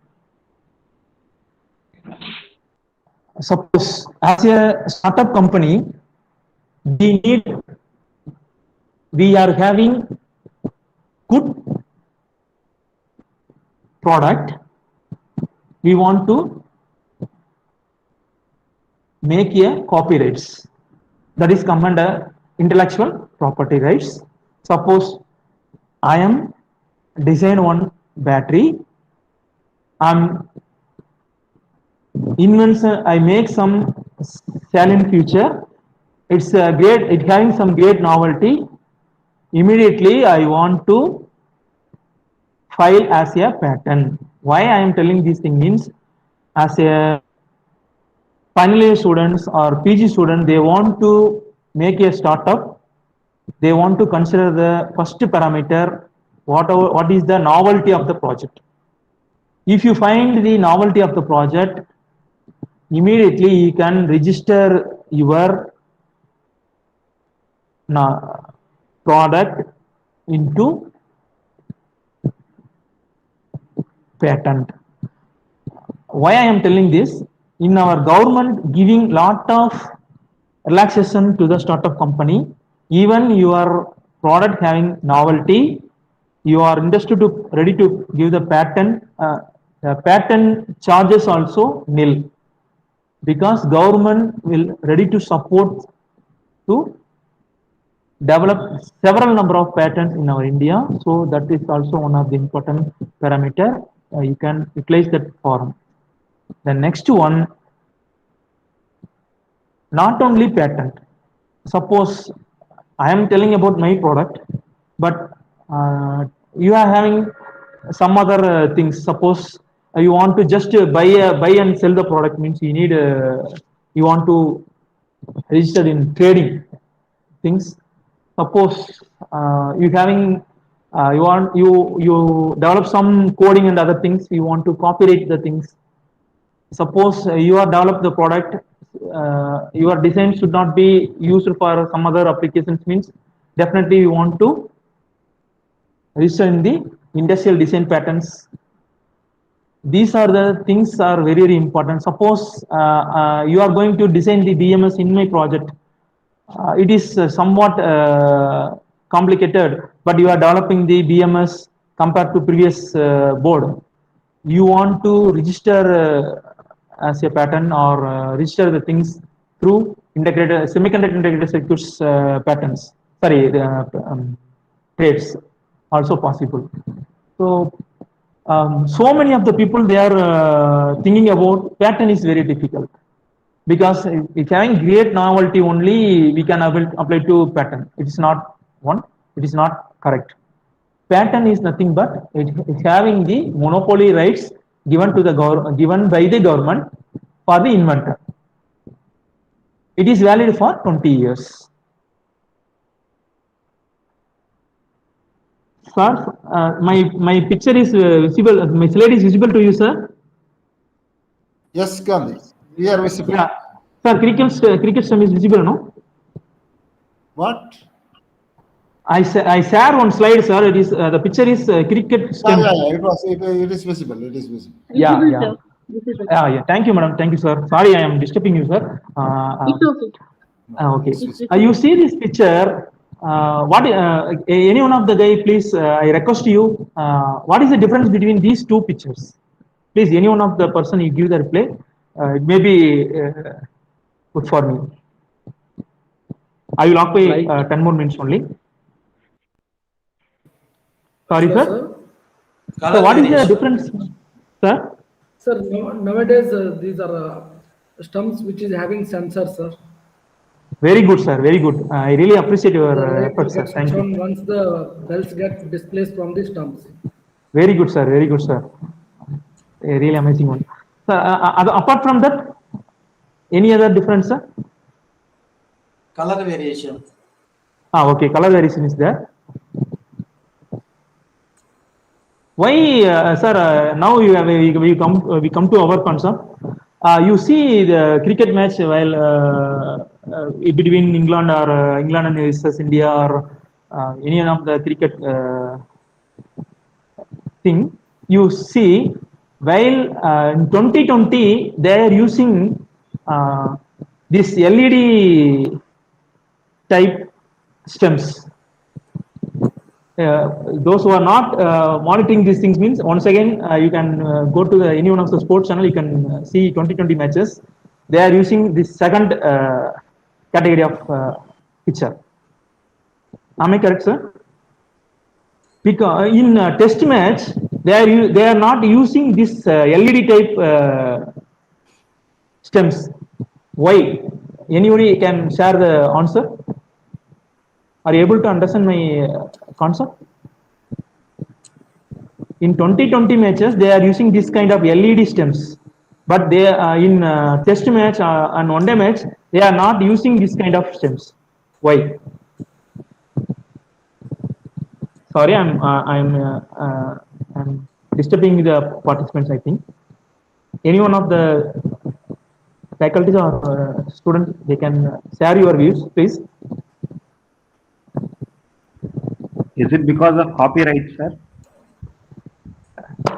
suppose as a startup company, we are having good product. We want to make a copyrights, that is come under intellectual property rights. Suppose I am design one battery, I make some salient feature, it's great, it having some great novelty. Immediately I want to file as a patent. Why I am telling this thing means, as a final year students or PG student, they want to make a startup. They want to consider the first parameter, what is the novelty of the project. If you find the novelty of the project, immediately you can register your product into patent. Why I am telling this? In our government giving lot of relaxation to the startup company, even your product having novelty, you are interested to ready to give the patent. The patent charges also nil, because government will ready to support to develop several number of patents in our India. So that is also one of the important parameter. You can utilize that form. The next one, not only patent. Suppose I am telling about my product, but you are having some other things. Suppose you want to just buy and sell the product, means you need you want to register in trading things. Suppose you having you develop some coding and other things, you want to copyright the things. Suppose you are develop the product, your design should not be used for some other applications, means definitely you want to register in the industrial design patents. These are the things are very, very important. Suppose you are going to design the BMS in my project. It is somewhat complicated, but you are developing the BMS compared to previous board. You want to register as a patent, or register the things through integrated semiconductor integrated circuits patents. Sorry, trades also possible. So so many of the people, they are thinking about patent is very difficult, because if having great novelty only we can apply to patent. It is not one. It is not correct. Patent is nothing but it having the monopoly rights given to the given by the government for the inventor. It is valid for 20 years. Sir, my picture is visible. My slide is visible to you, sir. Yes, Gandhi. We are visible. Yeah, sir. Cricket stem is visible, no? What? I share one slide, sir. It is the picture is cricket stem. Yeah. It is visible. It is visible. Yeah. Sir. Visible. Yeah. Thank you, madam. Thank you, sir. Sorry, I am disturbing you, sir. It's okay. Okay. You see this picture. What any one of the guy, please, I request you, what is the difference between these two pictures? Please, any one of the person, you give the reply. It may be good for me. I will occupy 10 more minutes only. Sorry, sir. So what is the difference, sir? Sir, nowadays these are stumps which is having sensor, sir. Very good, sir. Very good. I really appreciate your The light will efforts, sir. get Thank switched you. on once the bells get displaced from the stumps. Very good, sir. Very good, sir. A really amazing one. Sir, apart from that, any other difference, sir? Color variation. Okay. Color variation is there. Why, sir? Now we come to our concern. You see the cricket match while between England or England and versus India or any of the cricket thing. You see, while in 2020 they are using this LED type stems. Those who are not monitoring these things means once again you can go to any one of the sports channel, you can see 2020 matches. They are using this second category of picture. Am I correct, sir? Because in test match they are not using this LED type stems. Why? Anybody can share the answer? Are you able to understand my concept? In 2020 matches, they are using this kind of LED stems, but they in test match and one day match, they are not using this kind of stems. Why? Sorry, I'm disturbing the participants. I think any one of the faculties or students, they can share your views, please. Is it because of copyright, sir?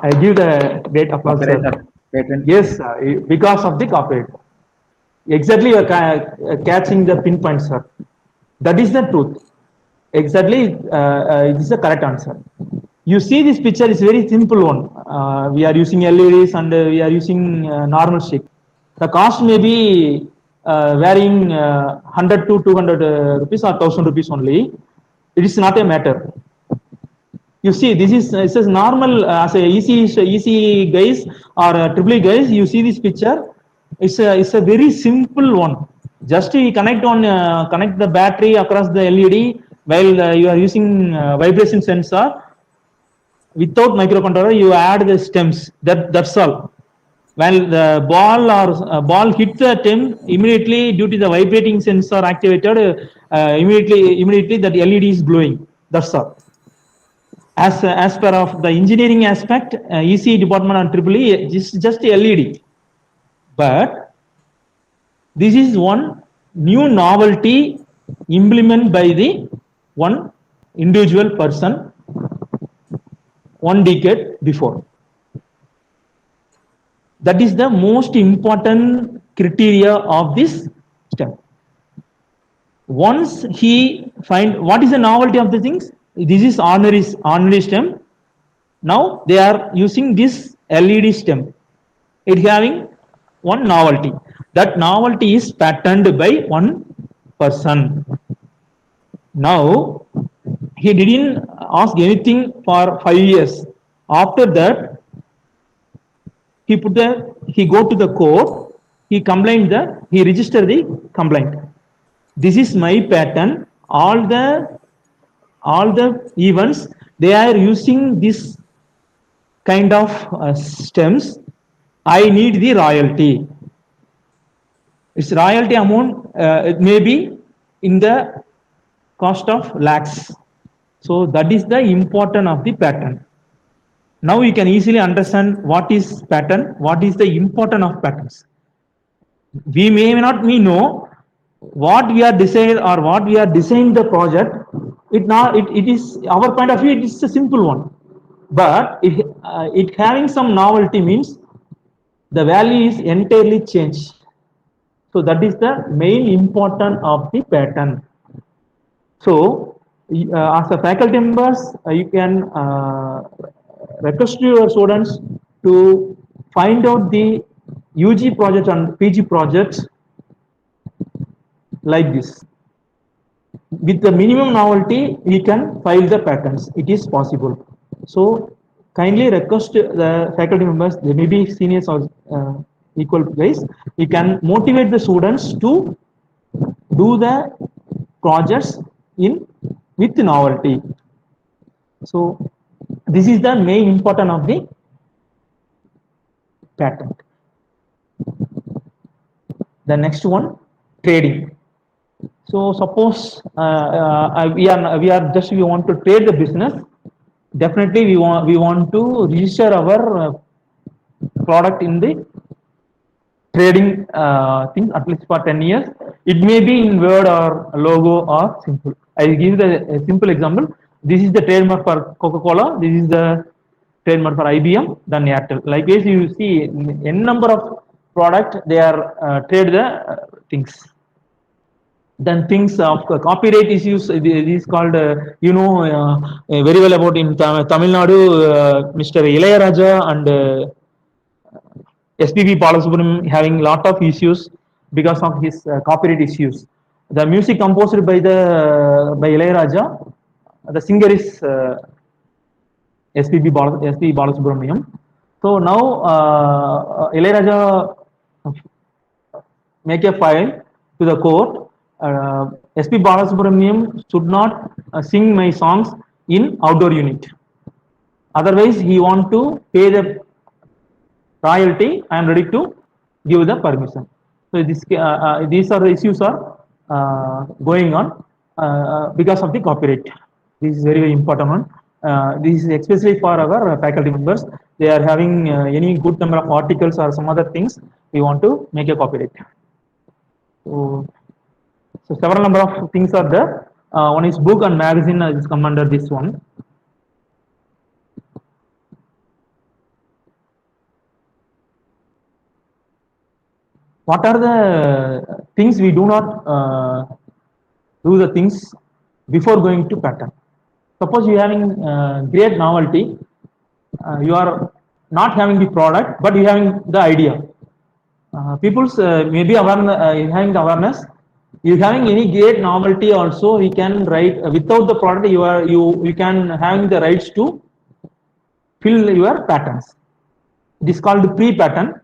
I give the great applause, Copyright sir. or patent? Yes, because of the copyright. Exactly, you are catching the pinpoint, sir. That is the truth. Exactly, this is the correct answer. You see, this picture is very simple one. We are using LEDs and we are using normal stick. The cost may be varying 100 to 200 rupees or 1000 rupees only. It is not a matter. You see, this is normal as a EC guys or triple guys. You see this picture. It's a very simple one. Just you connect the battery across the LED while you are using vibration sensor. Without microcontroller, you add the stems. That's all. When the ball hit the stem, immediately due to the vibrating sensor activated, immediately that LED is glowing. That's all. As per of the engineering aspect, EC department and EEE is just LED. But this is one new novelty implemented by the one individual person 1 decade before. That is the most important criteria of this STEM. Once he find what is the novelty of the things, this is ordinary STEM. Now they are using this LED STEM. It having one novelty. That novelty is patented by one person. Now he didn't ask anything for 5 years. After that, he go to the court, he registered the complaint. This is my patent. All the events, they are using this kind of stems. I need the royalty. Its royalty amount, it may be in the cost of lakhs. So that is the importance of the patent. Now you can easily understand what is patent, what is the importance of patents. We may not know what we are decided or what we are designed the project. It is our point of view. It is a simple one, but it having some novelty means the value is entirely changed. So that is the main importance of the patent. So as a faculty members, you can request your students to find out the UG project and PG projects like this. With the minimum novelty, we can file the patents. It is possible. So kindly request the faculty members, they may be seniors or equal guys, you can motivate the students to do the projects in with novelty. So this is the main important of the patent. The next one, trading. So suppose we want to trade the business. Definitely we want to register our product in the trading thing at least for 10 years. It may be in word or logo or simple. I will give a simple example. This is the trademark for Coca-Cola. This is the trademark for IBM, then Airtel. Likewise, you see n number of product they are trade the things. Then things of copyright issues. It is called very well about in Tamil Nadu, Mr. Ilayaraja and SPB Balasubramaniam having lot of issues because of his copyright issues. The music composed by Ilayaraja, the singer is SPB Balasubramaniam. So now Ilayaraja make a file to the court. SP Balasubramaniam should not sing my songs in outdoor unit. Otherwise, he want to pay the royalty. I am ready to give the permission. So these are the issues are going on because of the copyright. This is very important one. This is especially for our faculty members. They are having any good number of articles or some other things. We want to make a copyright. So several number of things are there. One is book and magazine is come under this one. What are the things we do not do the things before going to patent? Suppose you are having great novelty, you are not having the product, but you having the idea. People's maybe having the awareness. You having any great novelty also, you can write without the product. You can having the rights to fill your patents. It is called pre-patent.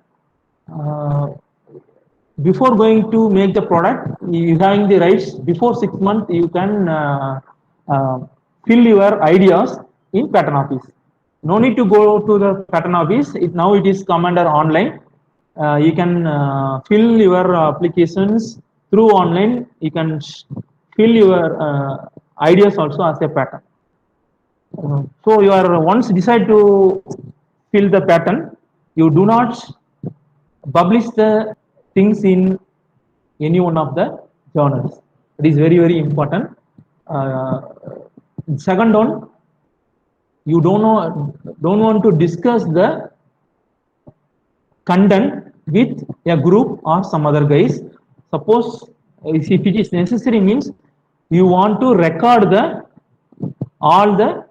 Before going to make the product, you having the rights. Before 6 months, you can fill your ideas in patent office. No need to go to the patent office. Now it is come under online. You can fill your applications through online. You can fill your ideas also as a patent. So you are once decide to fill the patent, you do not publish the things in any one of the journals. It is very, very important. Second one, you don't want to discuss the content with a group or some other guys. Suppose if it is necessary, means you want to record all the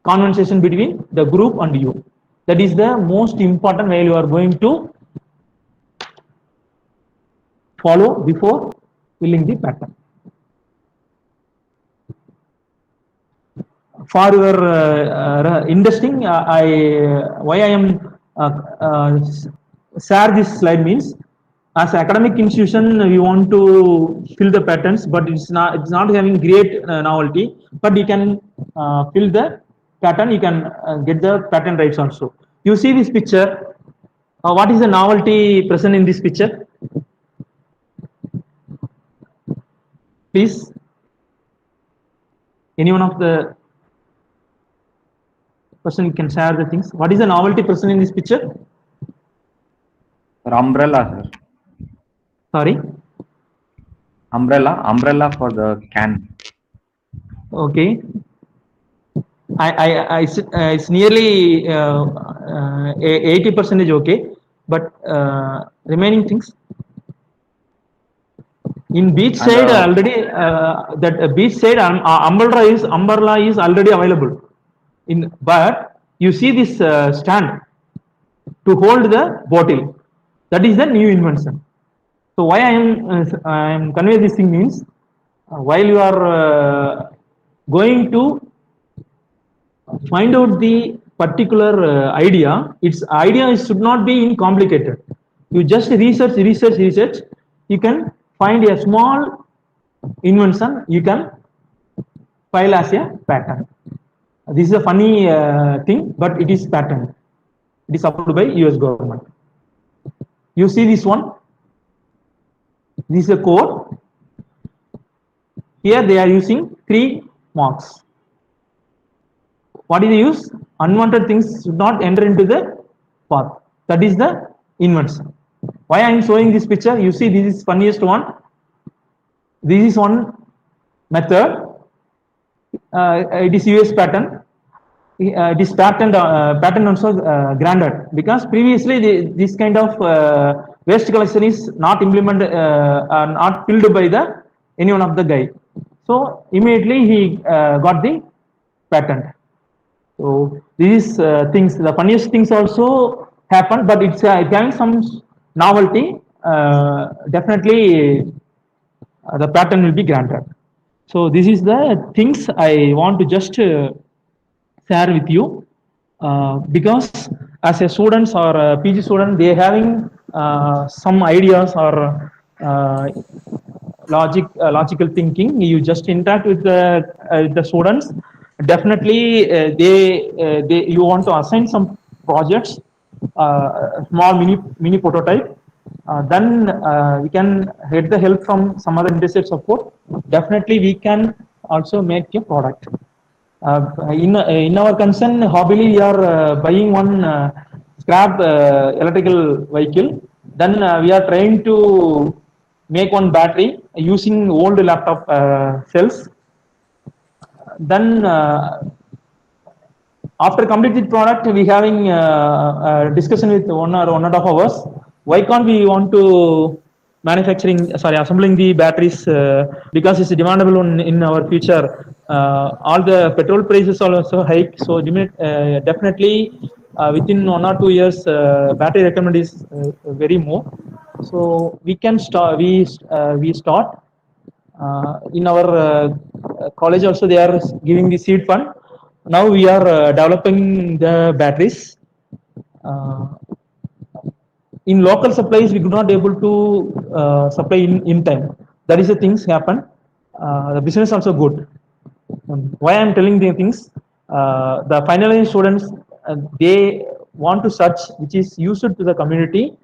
conversation between the group and you. That is the most important while you are going to follow before filling the patent. For your interesting, why I am share this slide means, as academic institution we want to fill the patents, but it's not having great novelty, but you can fill the patent, you can get the patent rights also. You see this picture, what is the novelty present in this picture? Please, any one of the person can share the things. What is the novelty present in this picture? Umbrella, sir. Sorry? Umbrella for the can. Okay. It's nearly 80% okay, but remaining things. In beach side already that beach side umbrella is already available. But you see this stand to hold the bottle. That is the new invention. So why I am convey this thing means, while you are going to find out the particular idea, its idea should not be complicated. You just research. You can find a small invention, you can file as a patent. This is a funny thing, but it is patent. It is approved by US government. You see this one. This is a code. Here they are using 3 marks. What is the use? Unwanted things should not enter into the path. That is the invention. Why I am showing this picture? You see, this is funniest one. This is one method. It is US patent. This patent also granted because previously this kind of waste collection is not implemented, not filled by the any one of the guy. So immediately he got the patent. So these things, the funniest things also happen, but it's having some novelty. Definitely, the patent will be granted. So this is the things I want to just share with you, because as a students or a PG student, they having some ideas or logical thinking. You just interact with the students. Definitely, you want to assign some projects, small mini prototype. Then we can get the help from some other industry support. Definitely, we can also make a product. In our concern, Hobbyly, we are buying one scrap electrical vehicle. Then we are trying to make one battery using old laptop cells. Then after completed product, we having discussion with 1.5 hours. Why can't we want to assembling the batteries, because it's demandable in our future. All the petrol prices are also hike, so definitely within 1 or 2 years battery requirement is very more. So we can start. We start in our college also. They are giving the seed fund. Now we are developing the batteries. In local supplies, we could not able to supply in time. That is the things happen. The business also good. Why I am telling the things? The finalized students, they want to search which is used to the community,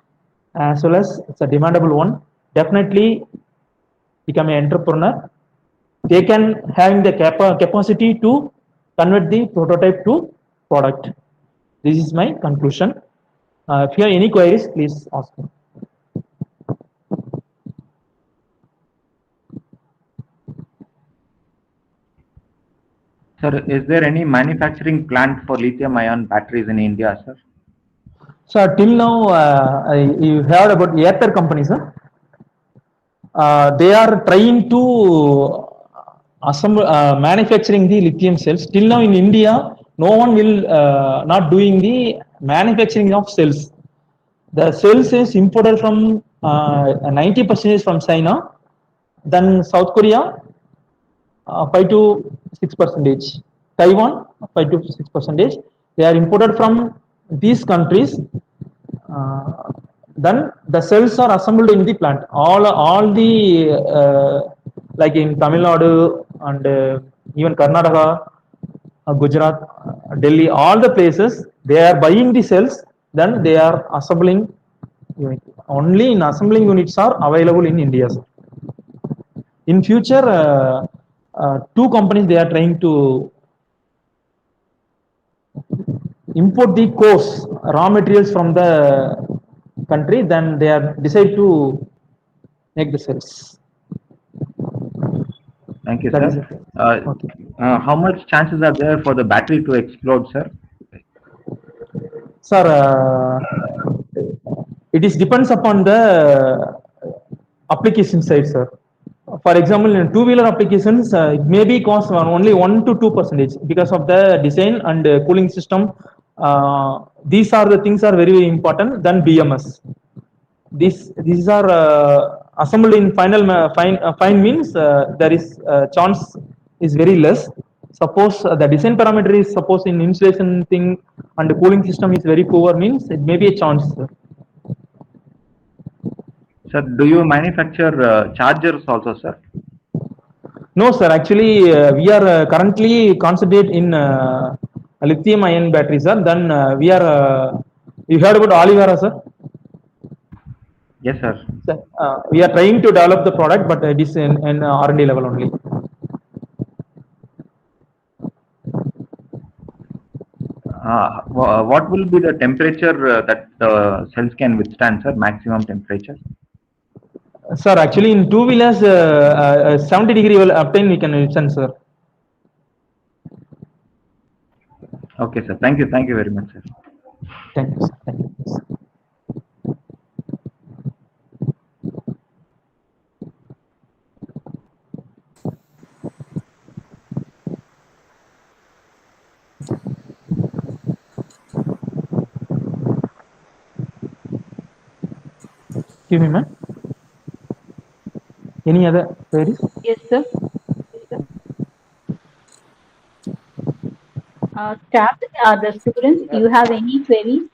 as well as it's a demandable one. Definitely become an entrepreneur. They can have the capacity to convert the prototype to product. This is my conclusion. If you have any queries, please ask me. Sir, is there any manufacturing plant for lithium-ion batteries in India, sir? So till now, you heard about Aether company, sir. They are trying to assemble, manufacturing the lithium cells. Till now in India, no one will not doing the manufacturing of cells. The cells is imported from 90% from China, then South Korea 5 to 6%, Taiwan 5 to 6%. They are imported from these countries. Then the cells are assembled in the plant. All the like in Tamil Nadu and even Karnataka, Gujarat, Delhi, all the places, they are buying the cells. Then they are assembling unit. Only in assembling units are available in India. In future, 2 companies they are trying to import the coarse raw materials from the country. Then they are decide to make the cells. Thank you, That sir. okay. How much chances are there for the battery to explode, sir? Sir, it is depends upon the application side, sir. For example, in 2-wheeler applications, it may be cost only 1 to 2% because of the design and cooling system. These are the things are very important than BMS. These are assembled in fine means there is chance is very less. Suppose the design parameter is suppose in insulation thing and the cooling system is very poor means it may be a chance, sir. Sir, do you manufacture chargers also, sir? No, sir. Actually, we are currently concentrate in lithium-ion batteries, sir. Then we are. You heard about Olivera, sir? Yes, sir. Sir, we are trying to develop the product, but it is in R&D level only. What will be the temperature that the cells can withstand, sir? Maximum temperature? Sir, actually, in two-wheelers, 70-degree uptime we can withstand, sir. Okay, sir. Thank you. Thank you very much, sir. Thank you, sir. Thank you. Give me, ma'am. Any other queries? Yes, sir. Staff, the students, you have any queries?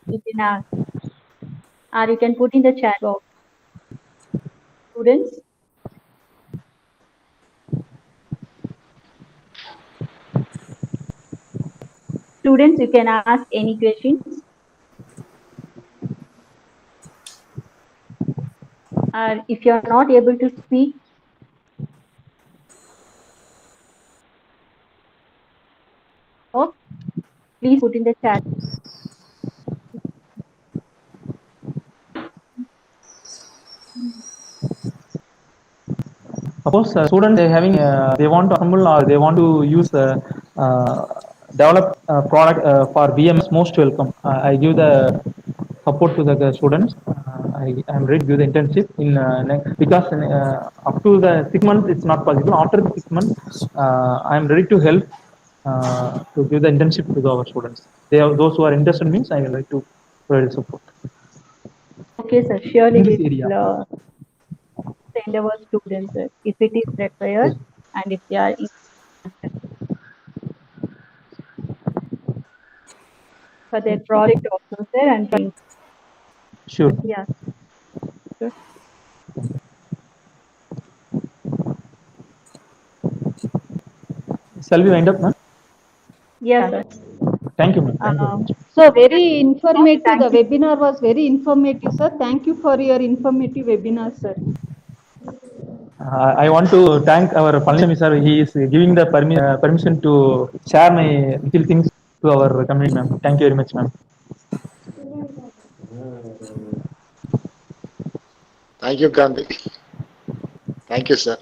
You can ask, or you can put in the chat box. Students? Students, you can ask any questions. Or if you are not able to speak, please put in the chat. Suppose students they having they want to assemble or they want to use develop product for BMS, most welcome. I give the support to the students. I am ready to give the internship in because up to the 6 months it's not possible. After the 6 months, I am ready to help to give the internship to our students. They are those who are interested means I will like to provide support. Okay, sir. Surely In this we area. will send our students, sir, if it is required, and if they are for their project also, sir, and things. Sure. Yeah. Sure. Shall we wind up, ma'am? Yes, sir. Thank you, ma'am. Thank you very much. So very informative. Thank The you. webinar was very informative, sir. Thank you for your informative webinar, sir. I want to thank our Palnichami sir. He is giving the permission to share my little things to our community, ma'am. Thank you very much, ma'am. Thank you, Gandhi. Thank you, sir.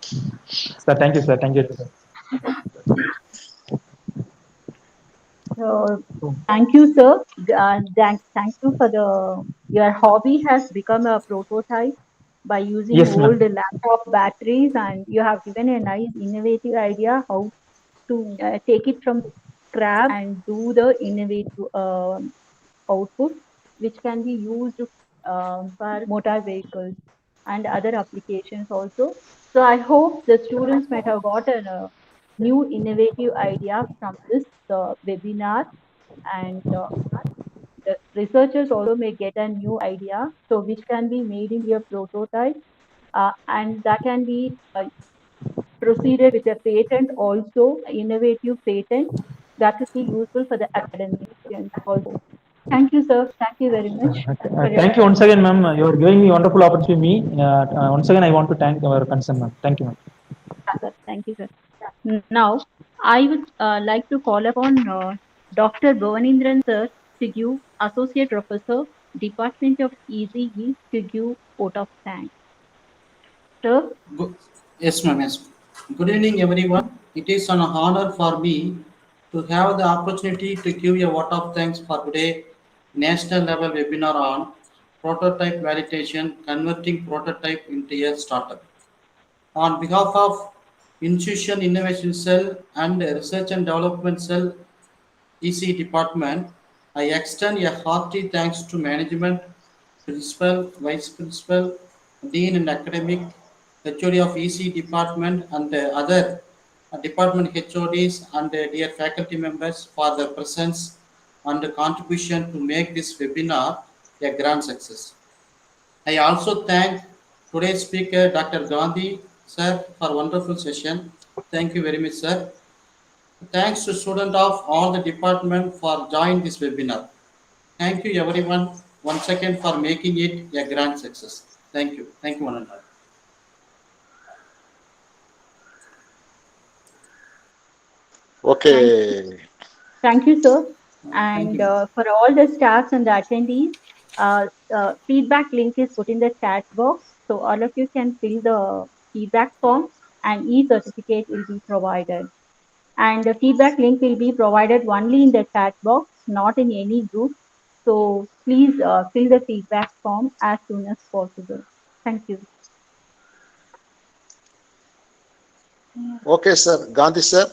Sir, thank you, sir. Thank you, sir. So, thank you, sir. Thank you for your hobby has become a prototype by using Yes, ma'am. old laptop batteries, and you have given a nice innovative idea how to take it from scrap and do the innovative output, which can be used for motor vehicles and other applications also. So I hope the students might have got a new innovative idea from this webinar, and the researchers also may get a new idea, so which can be made into a prototype, and that can be proceeded with a patent also, innovative patent that will be useful for the academicians also. Thank you, sir. Thank you very much. Thank you once again, ma'am. You are giving me wonderful opportunity to me. Once again, I want to thank our concern, ma'am. Thank you, ma'am. Sir. Thank you, sir. Now, I would like to call upon Dr. Bhavanindran, sir, to give Associate Professor, Department of ECE, to give vote of thanks. Sir? Yes, ma'am. Yes. Good evening, everyone. It is an honor for me to have the opportunity to give a vote of thanks for today national level webinar on prototype validation, converting prototype into a startup. On behalf of Institution Innovation Cell and Research and Development Cell EC Department, I extend a hearty thanks to management, principal, vice principal, dean and academic, HOD of EC Department and other department HODs and dear faculty members for their presence and contribution to make this webinar a grand success. I also thank today's speaker, Dr. Gandhi, sir, for wonderful session. Thank you very much, sir. Thanks to students of all the department for joining this webinar. Thank you everyone once again for making it a grand success. Thank you. Thank you one and all. Okay. Thank you, sir. Thank And you. for all the staffs and the attendees, feedback link is put in the chat box. So all of you can fill the feedback form and e-certificate will be provided. And the feedback link will be provided only in the chat box, not in any group. So please fill the feedback form as soon as possible. Thank you. Okay, sir. Gandhi, sir.